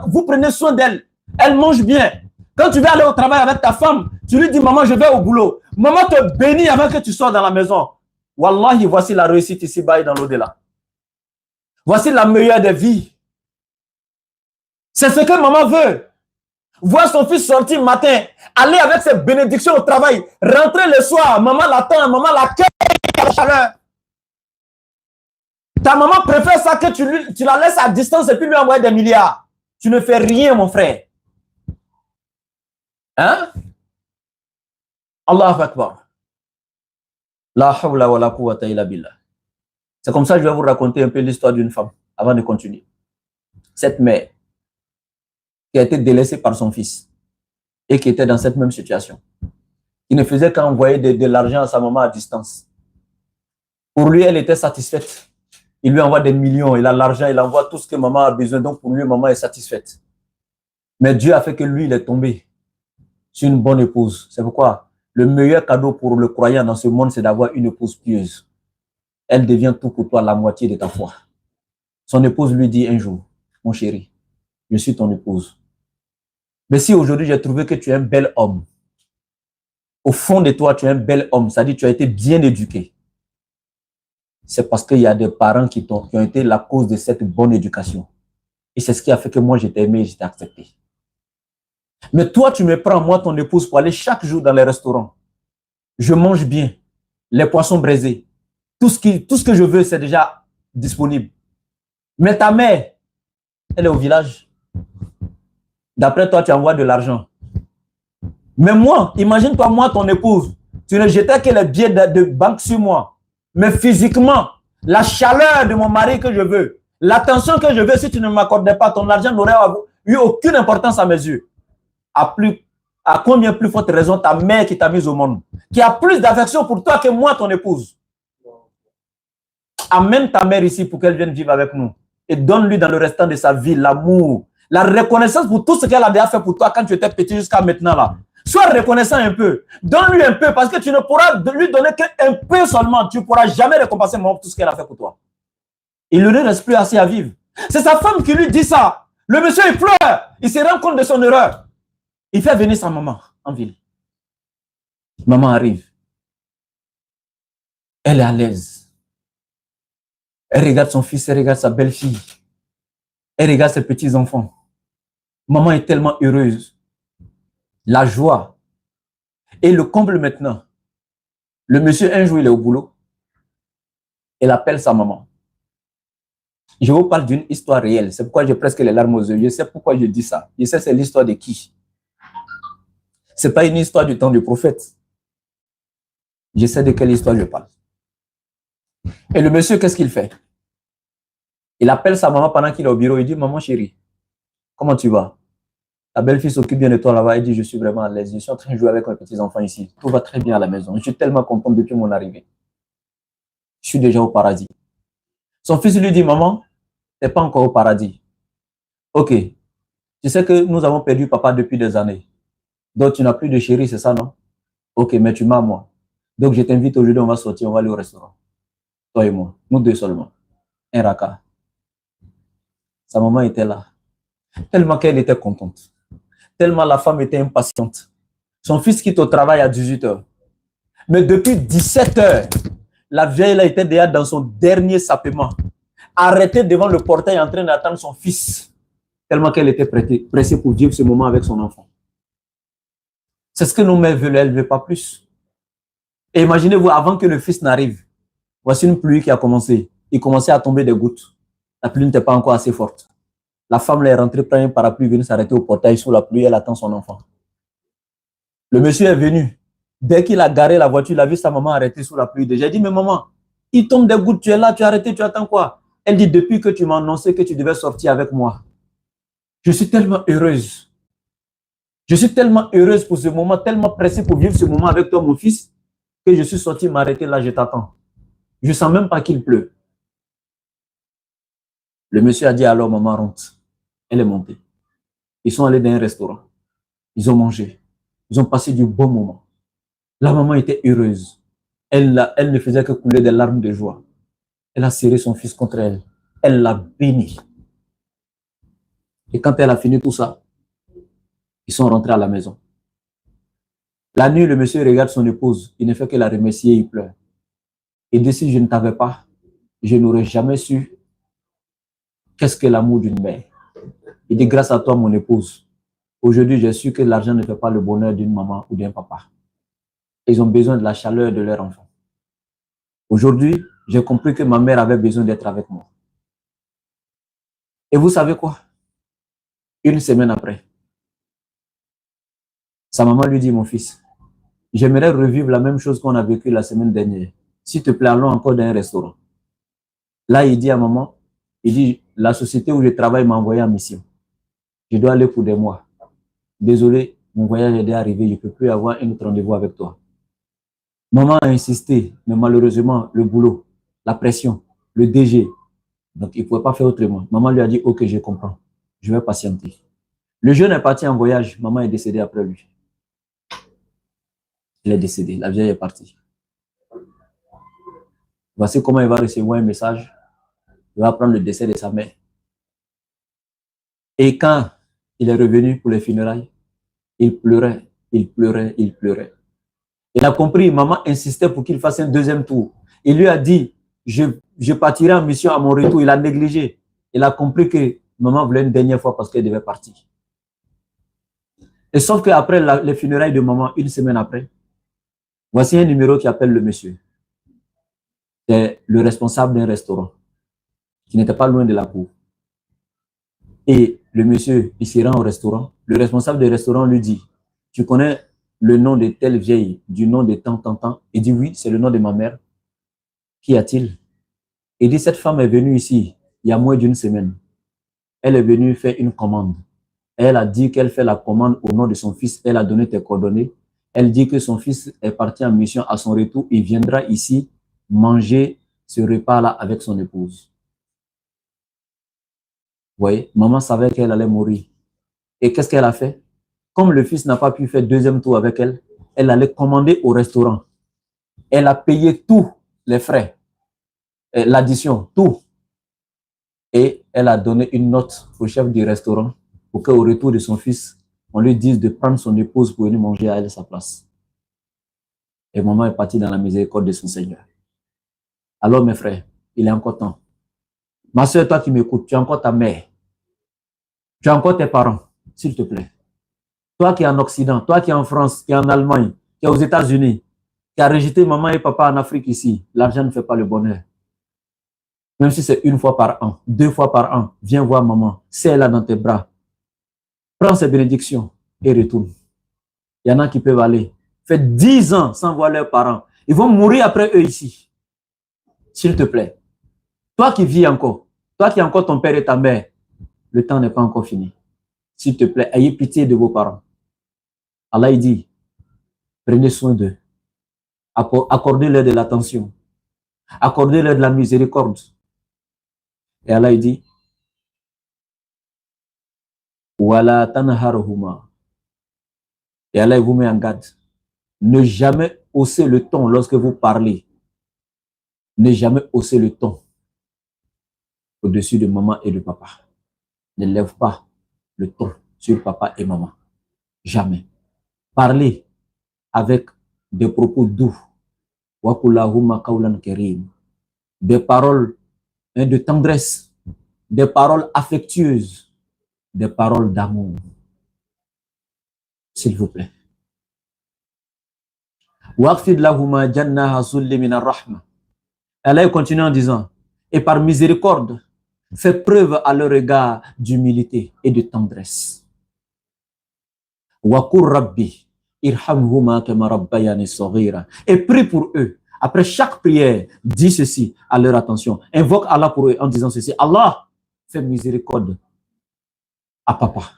vous prenez soin d'elle. Elle mange bien. Quand tu vas aller au travail avec ta femme, tu lui dis, maman, je vais au boulot. Maman te bénit avant que tu sors dans la maison. Wallahi, voici la réussite ici-bas et dans l'au-delà. Voici la meilleure des vies. C'est ce que maman veut. Voir son fils sortir le matin, aller avec ses bénédictions au travail, rentrer le soir, maman l'attend, maman l'accueille à la chaleur. Ta maman préfère ça que tu la laisses à distance et puis lui envoyer des milliards. Tu ne fais rien, mon frère. Hein? Allahu Akbar. La hawla wa la quwwata illa billah. C'est comme ça que je vais vous raconter un peu l'histoire d'une femme avant de continuer. Cette mère qui a été délaissée par son fils et qui était dans cette même situation. Il ne faisait qu'envoyer de l'argent à sa maman à distance. Pour lui, elle était satisfaite. Il lui envoie des millions, il a l'argent, il envoie tout ce que maman a besoin. Donc pour lui, maman est satisfaite. Mais Dieu a fait que lui, il est tombé sur une bonne épouse. C'est pourquoi le meilleur cadeau pour le croyant dans ce monde, c'est d'avoir une épouse pieuse. Elle devient tout pour toi, la moitié de ta foi. Son épouse lui dit un jour, mon chéri, je suis ton épouse. Mais si aujourd'hui j'ai trouvé que tu es un bel homme, au fond de toi, tu es un bel homme, c'est-à-dire que tu as été bien éduqué, c'est parce qu'il y a des parents qui ont été la cause de cette bonne éducation. Et c'est ce qui a fait que moi, je t'ai aimé et je t'ai accepté. Mais toi, tu me prends, moi, ton épouse, pour aller chaque jour dans les restaurants. Je mange bien, les poissons braisés. Tout ce que je veux, c'est déjà disponible. Mais ta mère, elle est au village. D'après toi, tu envoies de l'argent. Mais moi, imagine-toi, moi, ton épouse, tu ne jetais que les billets de banque sur moi. Mais physiquement, la chaleur de mon mari que je veux, l'attention que je veux, si tu ne m'accordais pas, ton argent n'aurait eu aucune importance à mes yeux. À combien plus forte raison ta mère qui t'a mise au monde, qui a plus d'affection pour toi que moi, ton épouse. Amène ta mère ici pour qu'elle vienne vivre avec nous. Et donne-lui dans le restant de sa vie l'amour, la reconnaissance pour tout ce qu'elle a déjà fait pour toi quand tu étais petit jusqu'à maintenant là. Sois reconnaissant un peu. Donne-lui un peu parce que tu ne pourras lui donner qu'un peu seulement. Tu ne pourras jamais récompenser pour tout ce qu'elle a fait pour toi. Il ne lui reste plus assez à vivre. C'est sa femme qui lui dit ça. Le monsieur, il pleure. Il se rend compte de son erreur. Il fait venir sa maman en ville. Maman arrive. Elle est à l'aise. Elle regarde son fils, elle regarde sa belle-fille. Elle regarde ses petits-enfants. Maman est tellement heureuse. La joie. Et le comble maintenant. Le monsieur, un jour, il est au boulot. Il appelle sa maman. Je vous parle d'une histoire réelle. C'est pourquoi j'ai presque les larmes aux yeux. Je sais pourquoi je dis ça. Je sais c'est l'histoire de qui. Ce n'est pas une histoire du temps du prophète. Je sais de quelle histoire je parle. Et le monsieur, qu'est-ce qu'il fait? Il appelle sa maman pendant qu'il est au bureau. Il dit, maman chérie, comment tu vas? Ta belle-fille s'occupe bien de toi là-bas. Elle dit, je suis vraiment à l'aise. Je suis en train de jouer avec mes petits-enfants ici. Tout va très bien à la maison. Je suis tellement content depuis mon arrivée. Je suis déjà au paradis. Son fils lui dit, maman, tu n'es pas encore au paradis. Ok. Tu sais que nous avons perdu papa depuis des années. Donc, tu n'as plus de chérie, c'est ça, non? Ok, mais tu m'as moi. Donc, je t'invite aujourd'hui, on va sortir, on va aller au restaurant. Toi et moi. Nous deux seulement. Un raka. Sa maman était là. Tellement qu'elle était contente. Tellement la femme était impatiente. Son fils quitte au travail à 18h. Mais depuis 17h, la vieille là était déjà dans son dernier sapement. Arrêtée devant le portail en train d'attendre son fils. Tellement qu'elle était pressée pour vivre ce moment avec son enfant. C'est ce que nos mères veulent, elles ne veulent pas plus. Et imaginez-vous, avant que le fils n'arrive, voici une pluie qui a commencé. Il commençait à tomber des gouttes. La pluie n'était pas encore assez forte. La femme là est rentrée, prend un parapluie, venue s'arrêter au portail sous la pluie, elle attend son enfant. Le monsieur est venu. Dès qu'il a garé la voiture, il a vu sa maman arrêtée sous la pluie. J'ai dit, mais maman, il tombe des gouttes, tu es là, tu es arrêté, tu attends quoi? Elle dit, depuis que tu m'as annoncé que tu devais sortir avec moi, je suis tellement heureuse. Je suis tellement heureuse pour ce moment, tellement pressée pour vivre ce moment avec toi, mon fils, que je suis sorti m'arrêter là, je t'attends. Je ne sens même pas qu'il pleut. Le monsieur a dit, alors maman rentre. Elle est montée. Ils sont allés dans un restaurant. Ils ont mangé. Ils ont passé du bon moment. La maman était heureuse. Elle ne faisait que couler des larmes de joie. Elle a serré son fils contre elle. Elle l'a béni. Et quand elle a fini tout ça, ils sont rentrés à la maison. La nuit, le monsieur regarde son épouse. Il ne fait que la remercier, il pleure. Il dit, si je ne t'avais pas, je n'aurais jamais su qu'est-ce que l'amour d'une mère. Il dit, grâce à toi, mon épouse, Aujourd'hui, j'ai su que l'argent ne fait pas le bonheur d'une maman ou d'un papa. Ils ont besoin de la chaleur de leur enfant. Aujourd'hui, j'ai compris que ma mère avait besoin d'être avec moi. Et vous savez quoi? Une semaine après, sa maman lui dit, mon fils, j'aimerais revivre la même chose qu'on a vécu la semaine dernière. S'il te plaît, allons encore dans un restaurant. Là, il dit à maman, il dit, la société où je travaille m'a envoyé en mission. Je dois aller pour des mois. Désolé, mon voyage est déjà arrivé, je ne peux plus avoir un autre rendez-vous avec toi. Maman a insisté, mais malheureusement, le boulot, la pression, le DG, donc il ne pouvait pas faire autrement. Maman lui a dit, ok, je comprends, je vais patienter. Le jeune est parti en voyage, maman est décédée après lui. Il est décédé, la vieille est partie. Voici comment il va recevoir un message. Il va apprendre le décès de sa mère. Et quand il est revenu pour les funérailles, il pleurait, il pleurait, il pleurait. Il a compris, maman insistait pour qu'il fasse un deuxième tour. Il lui a dit, je partirai en mission à mon retour. Il a négligé. Il a compris que maman voulait une dernière fois parce qu'elle devait partir. Et sauf qu'après les funérailles de maman, une semaine après, voici un numéro qui appelle le monsieur. C'est le responsable d'un restaurant qui n'était pas loin de la cour. Et le monsieur, il se rend au restaurant. Le responsable du restaurant lui dit, tu connais le nom de telle vieille, du nom de tant. Il dit, oui, c'est le nom de ma mère. Qu'y a-t-il? Il dit, cette femme est venue ici il y a moins d'une semaine. Elle est venue faire une commande. Elle a dit qu'elle fait la commande au nom de son fils. Elle a donné tes coordonnées. Elle dit que son fils est parti en mission. À son retour, il viendra ici manger ce repas-là avec son épouse. Vous voyez, maman savait qu'elle allait mourir. Et qu'est-ce qu'elle a fait? Comme le fils n'a pas pu faire deuxième tour avec elle, elle allait commander au restaurant. Elle a payé tous les frais, l'addition, tout. Et elle a donné une note au chef du restaurant pour qu'au retour de son fils, on lui dise de prendre son épouse pour venir manger à elle à sa place. Et maman est partie dans la miséricorde de son Seigneur. Alors mes frères, il est encore temps. Ma soeur, toi qui m'écoutes, tu as encore ta mère. Tu as encore tes parents, s'il te plaît. Toi qui es en Occident, toi qui es en France, qui es en Allemagne, qui es aux États-Unis, qui a rejeté maman et papa en Afrique ici, l'argent ne fait pas le bonheur. Même si c'est une fois par an, 2 fois par an, viens voir maman, serre-la dans tes bras. Prends ses bénédictions et retourne. Il y en a qui peuvent aller. Fait 10 ans sans voir leurs parents. Ils vont mourir après eux ici. S'il te plaît. Toi qui vis encore, toi qui as encore ton père et ta mère, le temps n'est pas encore fini. S'il te plaît, ayez pitié de vos parents. Allah il dit, prenez soin d'eux. Accordez-leur de l'attention. Accordez-leur de la miséricorde. Et Allah il dit, Wala tanharhuma. Et Allah vous met en garde. Ne jamais hausser le ton lorsque vous parlez. Ne jamais hausser le ton au-dessus de maman et de papa. Ne lève pas le ton sur papa et maman. Jamais. Parlez avec des propos doux. Des paroles de tendresse, des paroles affectueuses, des paroles d'amour. S'il vous plaît. Allah continue en disant, et par miséricorde, fais preuve à leur égard d'humilité et de tendresse. Et prie pour eux. Après chaque prière, dis ceci à leur attention. Invoque Allah pour eux en disant ceci. Allah, fais miséricorde à papa.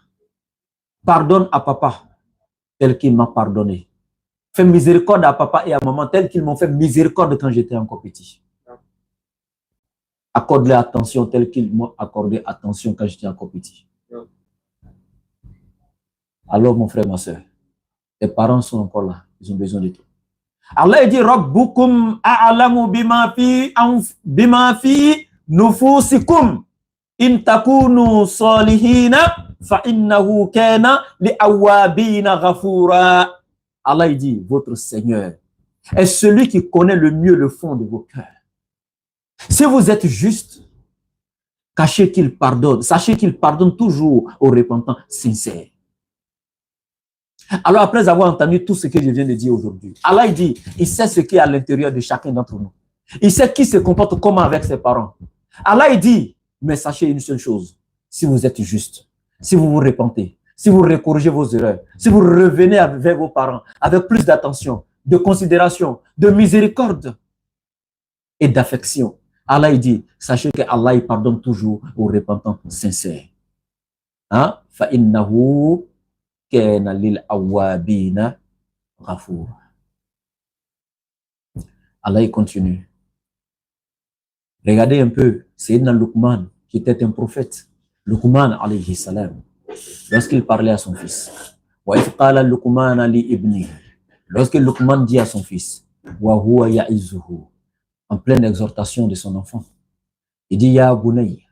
Pardonne à papa tel qu'il m'a pardonné. Fais miséricorde à papa et à maman tel qu'ils m'ont fait miséricorde quand j'étais encore petit. Accorde-leur attention tel qu'ils m'ont accordé attention quand j'étais encore petit. Alors mon frère, ma soeur, tes parents sont encore là. Ils ont besoin de toi. Allah dit Rabbukum a'lamu bima fi nufusikum in takunu salihina fa innahu kana li awabina ghafura. Allah dit votre Seigneur est celui qui connaît le mieux le fond de vos cœurs. Si vous êtes juste, sachez qu'il pardonne toujours aux repentants sincères. Alors après avoir entendu tout ce que je viens de dire aujourd'hui, Allah il dit, il sait ce qui est à l'intérieur de chacun d'entre nous. Il sait qui se comporte comment avec ses parents. Allah il dit, mais sachez une seule chose, si vous êtes juste, si vous vous repentez, si vous recorrigez vos erreurs, si vous revenez avec vos parents avec plus d'attention, de considération, de miséricorde et d'affection, Allah il dit, sachez que Allah il pardonne toujours aux repentants sincères. Hein? فَإِنَّهُ كَانَ لِلْأَوَّابِينَ غَفُورًا. Allah il continue. Regardez un peu, Sayyidina Luqman, qui était un prophète. Luqman, alayhi salam, lorsqu'il parlait à son fils. وَإِذْ قَالَ لُقْمَانَ لِإِبْنِهِ. Lorsque Luqman dit à son fils, وَهُوَ يَعِزُّهُ, en pleine exhortation de son enfant, il dit, Ya bunay,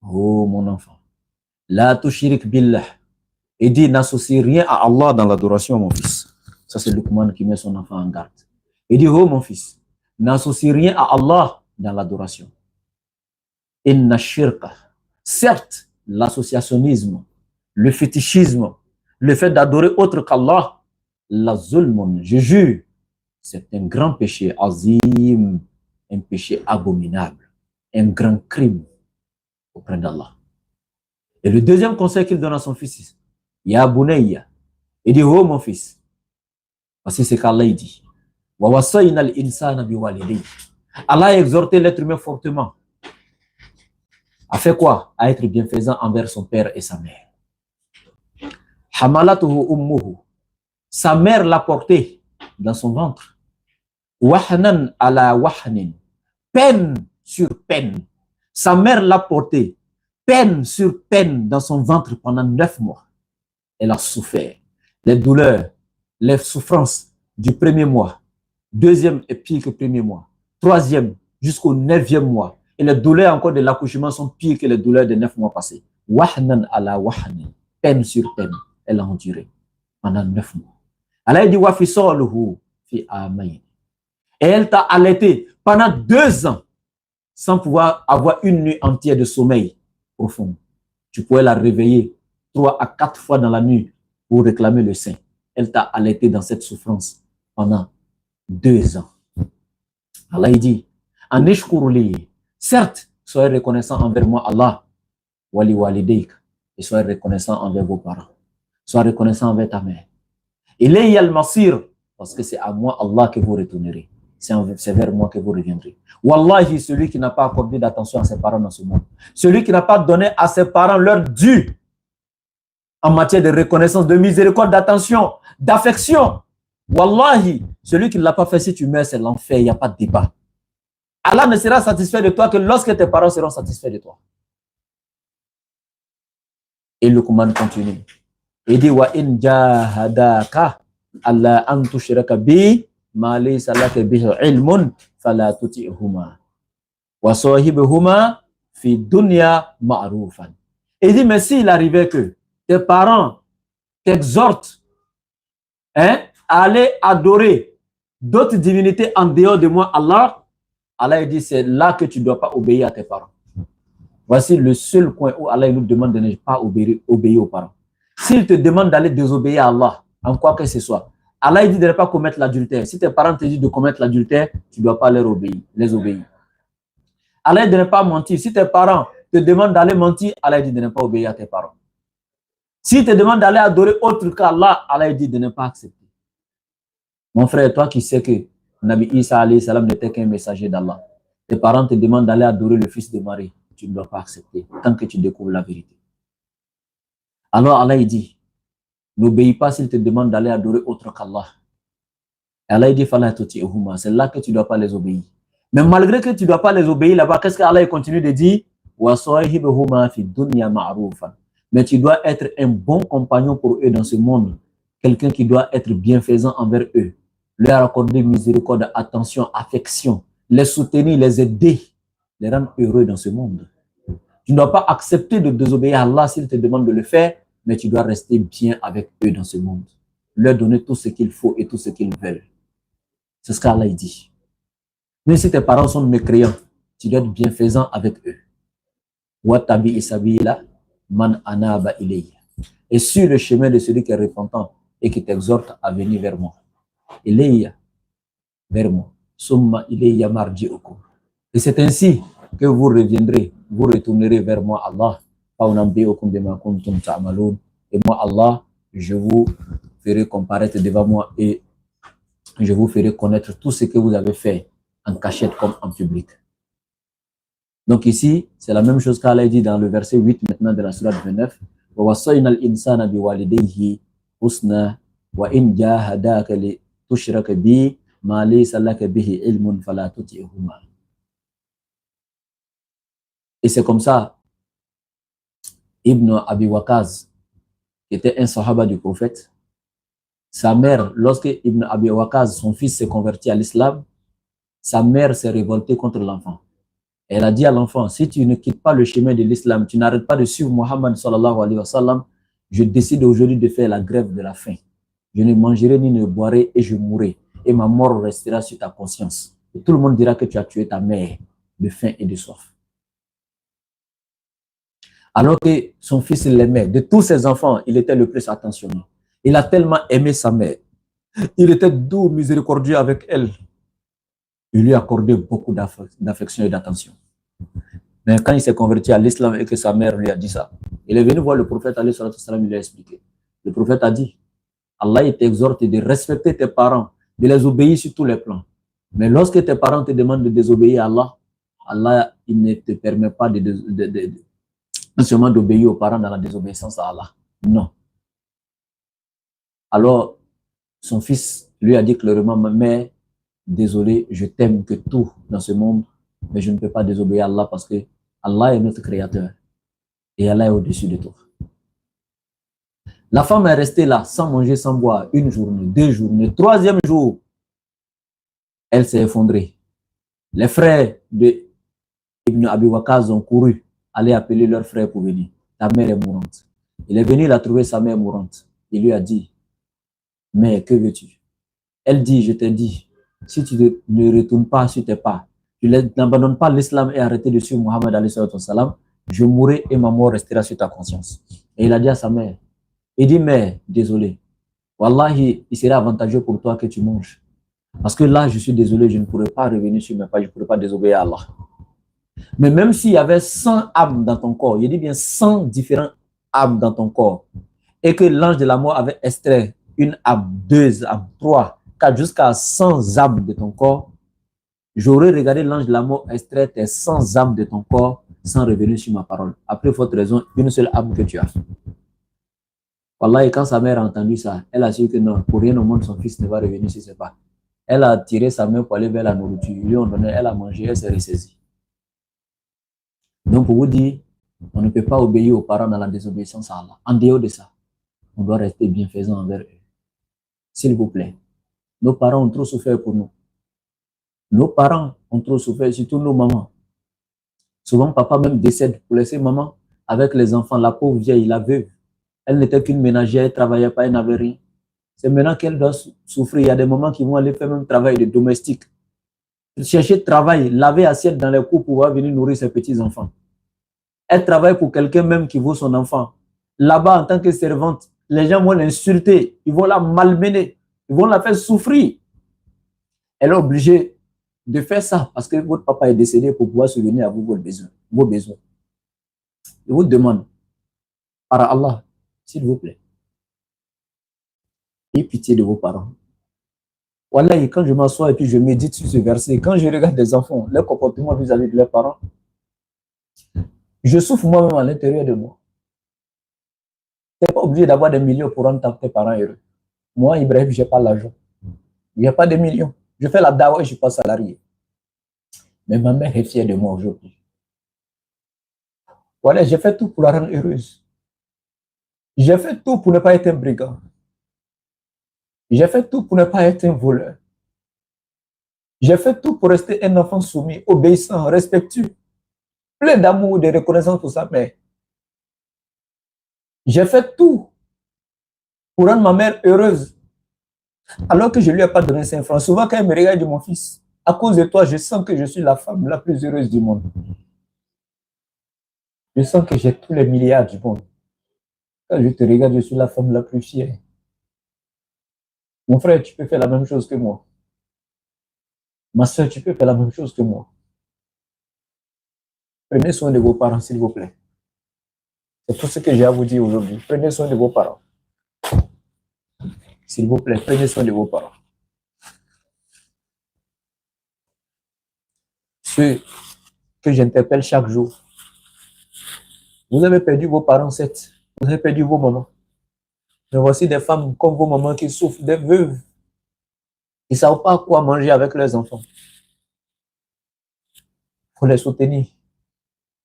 oh mon enfant, la tushrik billah. Il dit, n'associe rien à Allah dans l'adoration, mon fils. Ça, c'est Luqman qui met son enfant en garde. Il dit, oh mon fils, n'associe rien à Allah dans l'adoration. Inna shirka. Certes, l'associationnisme, le fétichisme, le fait d'adorer autre qu'Allah, la zulmun, je jure, c'est un grand péché, azim, un péché abominable, un grand crime auprès d'Allah. Et le deuxième conseil qu'il donne à son fils, Ya bunayya, il dit, oh mon fils, voici ce qu'Allah dit. Wa wasayna al-insana biwalidayhi. Allah a exhorté l'être humain fortement. A fait quoi? À être bienfaisant envers son père et sa mère. Hamalatuhu ummuhu. Sa mère l'a porté dans son ventre. Wahnan ala wahnin. Peine sur peine. Sa mère l'a porté peine sur peine dans son ventre pendant 9 mois. Elle a souffert. Les douleurs, les souffrances du premier mois. Deuxième est pire que le premier mois. Troisième jusqu'au 9e mois. Et les douleurs encore de l'accouchement sont pires que les douleurs des 9 mois passés. Wahnan ala wahnin. Peine sur peine. Elle a enduré pendant 9 mois. Allah dit Wafisaluhu fi amayn. Et elle t'a allaité pendant 2 ans sans pouvoir avoir une nuit entière de sommeil profond. Tu pouvais la réveiller 3 à 4 fois dans la nuit pour réclamer le sein. Elle t'a allaité dans cette souffrance pendant 2 ans. Allah dit, Anishkurli, certes, soyez reconnaissant envers moi, Allah, wali walidayk, et soyez reconnaissant envers vos parents. Soyez reconnaissant envers ta mère. Ilayya al-masir, parce que c'est à moi, Allah, que vous retournerez. C'est vers moi que vous reviendrez. Wallahi, celui qui n'a pas accordé d'attention à ses parents dans ce monde, celui qui n'a pas donné à ses parents leur dû en matière de reconnaissance, de miséricorde, d'attention, d'affection, wallahi, celui qui ne l'a pas fait, si tu meurs, c'est l'enfer, il n'y a pas de débat. Allah ne sera satisfait de toi que lorsque tes parents seront satisfaits de toi. Et le commande continue. Il dit, wa in jahadaka alla an tushraka bi ma laysa laka bihi ilmun fala tuti'huma wa sahibuhuma fi dunya ma'rufan. Il dit, mais s'il arrivait que tes parents t'exhortent à aller adorer d'autres divinités en dehors de moi, Allah, Allah dit, c'est là que tu ne dois pas obéir à tes parents. Voici le seul coin où Allah nous demande de ne pas obéir aux parents. S'il te demande d'aller désobéir à Allah, en quoi que ce soit, Allah dit de ne pas commettre l'adultère. Si tes parents te disent de commettre l'adultère, tu ne dois pas les obéir. Allah dit de ne pas mentir. Si tes parents te demandent d'aller mentir, Allah dit de ne pas obéir à tes parents. S'il te demande d'aller adorer autre qu'Allah, Allah dit de ne pas accepter. Mon frère, toi qui sais que Nabi Isa alayhi salam n'était qu'un messager d'Allah, tes parents te demandent d'aller adorer le fils de Marie, tu ne dois pas accepter tant que tu découvres la vérité. Alors Allah dit, n'obéis pas s'il te demande d'aller adorer autre qu'Allah. Allah dit, c'est là que tu ne dois pas les obéir. Mais malgré que tu ne dois pas les obéir là-bas, qu'est-ce qu'Allah continue de dire? Mais tu dois être un bon compagnon pour eux dans ce monde. Quelqu'un qui doit être bienfaisant envers eux. Leur accorder miséricorde, attention, affection. Les soutenir, les aider. Les rendre heureux dans ce monde. Tu ne dois pas accepter de désobéir à Allah s'il te demande de le faire, mais tu dois rester bien avec eux dans ce monde. Leur donner tout ce qu'il faut et tout ce qu'ils veulent. C'est ce qu'Allah dit. Mais si tes parents sont mécréants, tu dois être bienfaisant avec eux. Et sur le chemin de celui qui est repentant, et qui t'exhorte à venir vers moi. Ilayya, vers moi. Summa ilayya marji'ukum. Et c'est ainsi que vous reviendrez, vous retournerez vers moi, Allah. Et moi, Allah, je vous ferai comparaître devant moi et je vous ferai connaître tout ce que vous avez fait en cachette comme en public. Donc ici, c'est la même chose qu'Allah dit dans le verset 8 maintenant de la sourate 29. وَوَصَّيْنَا الْإِنسَانَ بِوَالِدَيْهِ حُسْنًا وَإِنْ جَاهَدَاكَ لِتُشْرِكَ بِي مَا لَيْسَ لَكَ بِهِ عِلْمٌ فَلَا تُطِعْهُمَا. Et c'est comme ça, Ibn Abi Waqaz, qui était un sahaba du prophète, sa mère, lorsque Ibn Abi Waqaz, son fils, s'est converti à l'islam, sa mère s'est révoltée contre l'enfant. Elle a dit à l'enfant, si tu ne quittes pas le chemin de l'islam, tu n'arrêtes pas de suivre Mohammed sallallahu alayhi wa sallam, je décide aujourd'hui de faire la grève de la faim. Je ne mangerai ni ne boirai et je mourrai. Et ma mort restera sur ta conscience. Et tout le monde dira que tu as tué ta mère de faim et de soif. Alors que son fils l'aimait. De tous ses enfants, il était le plus attentionné. Il a tellement aimé sa mère. Il était doux, miséricordieux avec elle. Il lui accordait beaucoup d'affection et d'attention. Mais quand il s'est converti à l'islam et que sa mère lui a dit ça, il est venu voir le prophète, il lui a expliqué. Le prophète a dit, Allah il t'exhorte de respecter tes parents, de les obéir sur tous les plans. Mais lorsque tes parents te demandent de désobéir à Allah, Allah il ne te permet pas non seulement d'obéir aux parents dans la désobéissance à Allah. Non. Alors, son fils lui a dit clairement, mais désolé, je t'aime que tout dans ce monde, mais je ne peux pas désobéir à Allah parce que Allah est notre créateur et Allah est au-dessus de tout. La femme est restée là, sans manger, sans boire, une journée, 2 journées, 3e jour, elle s'est effondrée. Les frères de Ibn Abi Waqaz ont couru, aller appeler leur frère pour venir. Ta mère est mourante. Il est venu la trouver, sa mère mourante. Il lui a dit, mais que veux-tu? Elle dit, je t'ai dit, si tu ne retournes pas sur tes pas, tu n'abandonnes pas l'islam et arrêtes de suivre Mohammed alayhi salam, je mourrai et ma mort restera sur ta conscience. Et il a dit à sa mère, il dit, mais désolé, wallahi, il serait avantageux pour toi que tu manges. Parce que là, je suis désolé, je ne pourrais pas revenir sur mes pas, je ne pourrais pas désobéir à Allah. Mais même s'il y avait 100 âmes dans ton corps, il dit bien 100 différentes âmes dans ton corps, et que l'ange de la mort avait extrait une âme, 2 âmes, 3, 4, jusqu'à 100 âmes de ton corps, j'aurais regardé l'ange de la mort extraire tes 100 âmes de ton corps sans revenir sur ma parole. Après votre raison, une seule âme que tu as. Wallah, et quand sa mère a entendu ça, elle a su que non, pour rien au monde, son fils ne va revenir sur ses pas. Elle a tiré sa main pour aller vers la nourriture. Ils lui ont donné, elle a mangé, elle s'est ressaisie. Donc, pour vous dire, on ne peut pas obéir aux parents dans la désobéissance à Allah. En dehors de ça, on doit rester bienfaisant envers eux. S'il vous plaît. Nos parents ont trop souffert pour nous. Nos parents ont trop souffert, surtout nos mamans. Souvent, papa même décède pour laisser maman avec les enfants. La pauvre vieille, la veuve. Elle n'était qu'une ménagère, elle ne travaillait pas, elle n'avait rien. C'est maintenant qu'elle doit souffrir. Il y a des mamans qui vont aller faire même travail de domestique. Chercher travail, laver assiette dans les cours pour pouvoir venir nourrir ses petits-enfants. Elle travaille pour quelqu'un même qui vaut son enfant. Là-bas, en tant que servante, les gens vont l'insulter, ils vont la malmener, ils vont la faire souffrir. Elle est obligée de faire ça parce que votre papa est décédé pour pouvoir subvenir à vous vos besoins. Je vous demande, par Allah, s'il vous plaît, ayez pitié de vos parents. Voilà, et quand je m'assois et puis je médite sur ce verset, quand je regarde des enfants, leur comportement vis-à-vis de leurs parents, je souffre moi-même à l'intérieur de moi. Tu n'es pas obligé d'avoir des millions pour rendre tes parents heureux. Moi, Ibrahim, je n'ai pas l'argent. Il n'y a pas de millions. Je fais la dawa et je ne suis pas salarié. Mais ma mère est fière de moi aujourd'hui. Voilà, j'ai fait tout pour la rendre heureuse. J'ai fait tout pour ne pas être un brigand. J'ai fait tout pour ne pas être un voleur. J'ai fait tout pour rester un enfant soumis, obéissant, respectueux, plein d'amour et de reconnaissance pour sa mère. J'ai fait tout pour rendre ma mère heureuse, alors que je ne lui ai pas donné 5 francs. Souvent, quand elle me regarde, mon fils, à cause de toi, je sens que je suis la femme la plus heureuse du monde. Je sens que j'ai tous les milliards du monde. Quand je te regarde, je suis la femme la plus fière. Mon frère, tu peux faire la même chose que moi. Ma soeur, tu peux faire la même chose que moi. Prenez soin de vos parents, s'il vous plaît. C'est tout ce que j'ai à vous dire aujourd'hui. Prenez soin de vos parents. S'il vous plaît, prenez soin de vos parents. Ceux que j'interpelle chaque jour. Vous avez perdu vos parents, certes. Vous avez perdu vos mamans. Mais voici des femmes comme vos mamans qui souffrent, des veuves. Ils ne savent pas quoi manger avec leurs enfants. Il faut les soutenir.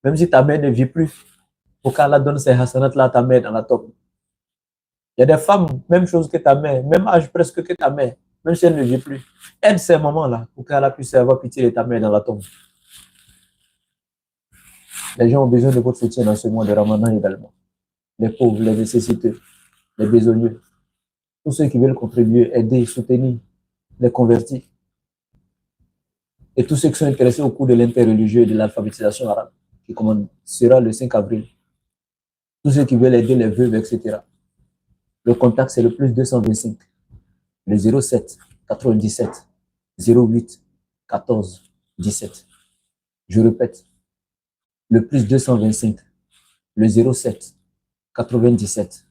Même si ta mère ne vit plus, pour qu'Allah donne ses hasanat là à ta mère dans la tombe. Il y a des femmes, même chose que ta mère, même âge presque que ta mère, même si elle ne vit plus. Aide ces mamans-là pour qu'Allah puisse avoir pitié de ta mère dans la tombe. Les gens ont besoin de votre soutien dans ce mois de Ramadan également. Les pauvres, les nécessiteux, les besogneux. Tous ceux qui veulent contribuer, aider, soutenir, les convertis. Et tous ceux qui sont intéressés au cours de l'interreligieux et de l'alphabétisation arabe, qui commencera le 5 avril. Tous ceux qui veulent aider les veuves, etc. Le contact, c'est le plus 225, le 07 97 08 14 17. Je répète, le plus 225, le 07 97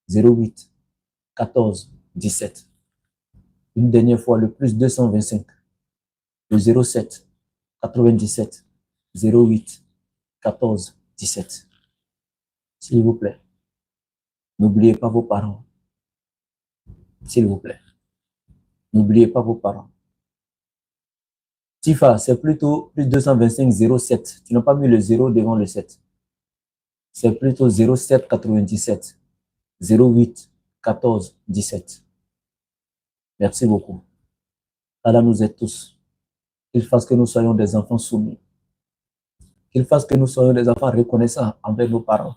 08 14 17. Une dernière fois, le plus 225, le 07 97 08 14 17. S'il vous plaît, n'oubliez pas vos parents. S'il vous plaît, n'oubliez pas vos parents. Tifa, c'est plutôt plus 225 07. Tu n'as pas mis le 0 devant le 7. C'est plutôt 07 97 08 14 17. Merci beaucoup. Allah nous aide tous. Qu'il fasse que nous soyons des enfants soumis. Qu'il fasse que nous soyons des enfants reconnaissants envers nos parents.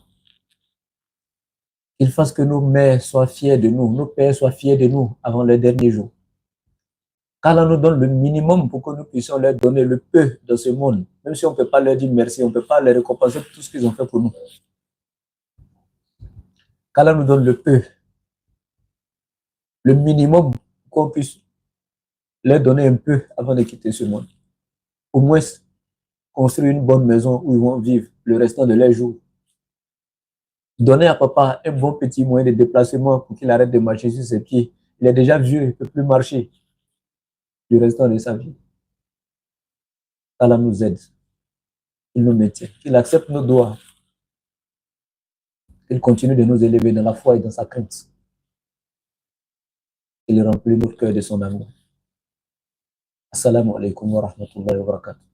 Qu'il fasse que nos mères soient fiers de nous, nos pères soient fiers de nous avant les derniers jours. Qu'Allah nous donne le minimum pour que nous puissions leur donner le peu dans ce monde. Même si on ne peut pas leur dire merci, on ne peut pas les récompenser pour tout ce qu'ils ont fait pour nous. Qu'Allah nous donne le peu, le minimum qu'on puisse leur donner un peu avant de quitter ce monde. Au moins, construire une bonne maison où ils vont vivre le restant de leurs jours. Donner à papa un bon petit moyen de déplacement pour qu'il arrête de marcher sur ses pieds. Il est déjà vieux, il ne peut plus marcher le restant de sa vie. Allah nous aide. Il nous maintient. Qu'il accepte nos doigts. Qu'il continue de nous élever dans la foi et dans sa crainte. Il remplit notre cœur de son amour. Assalamu alaikum wa rahmatullahi wa barakatuh.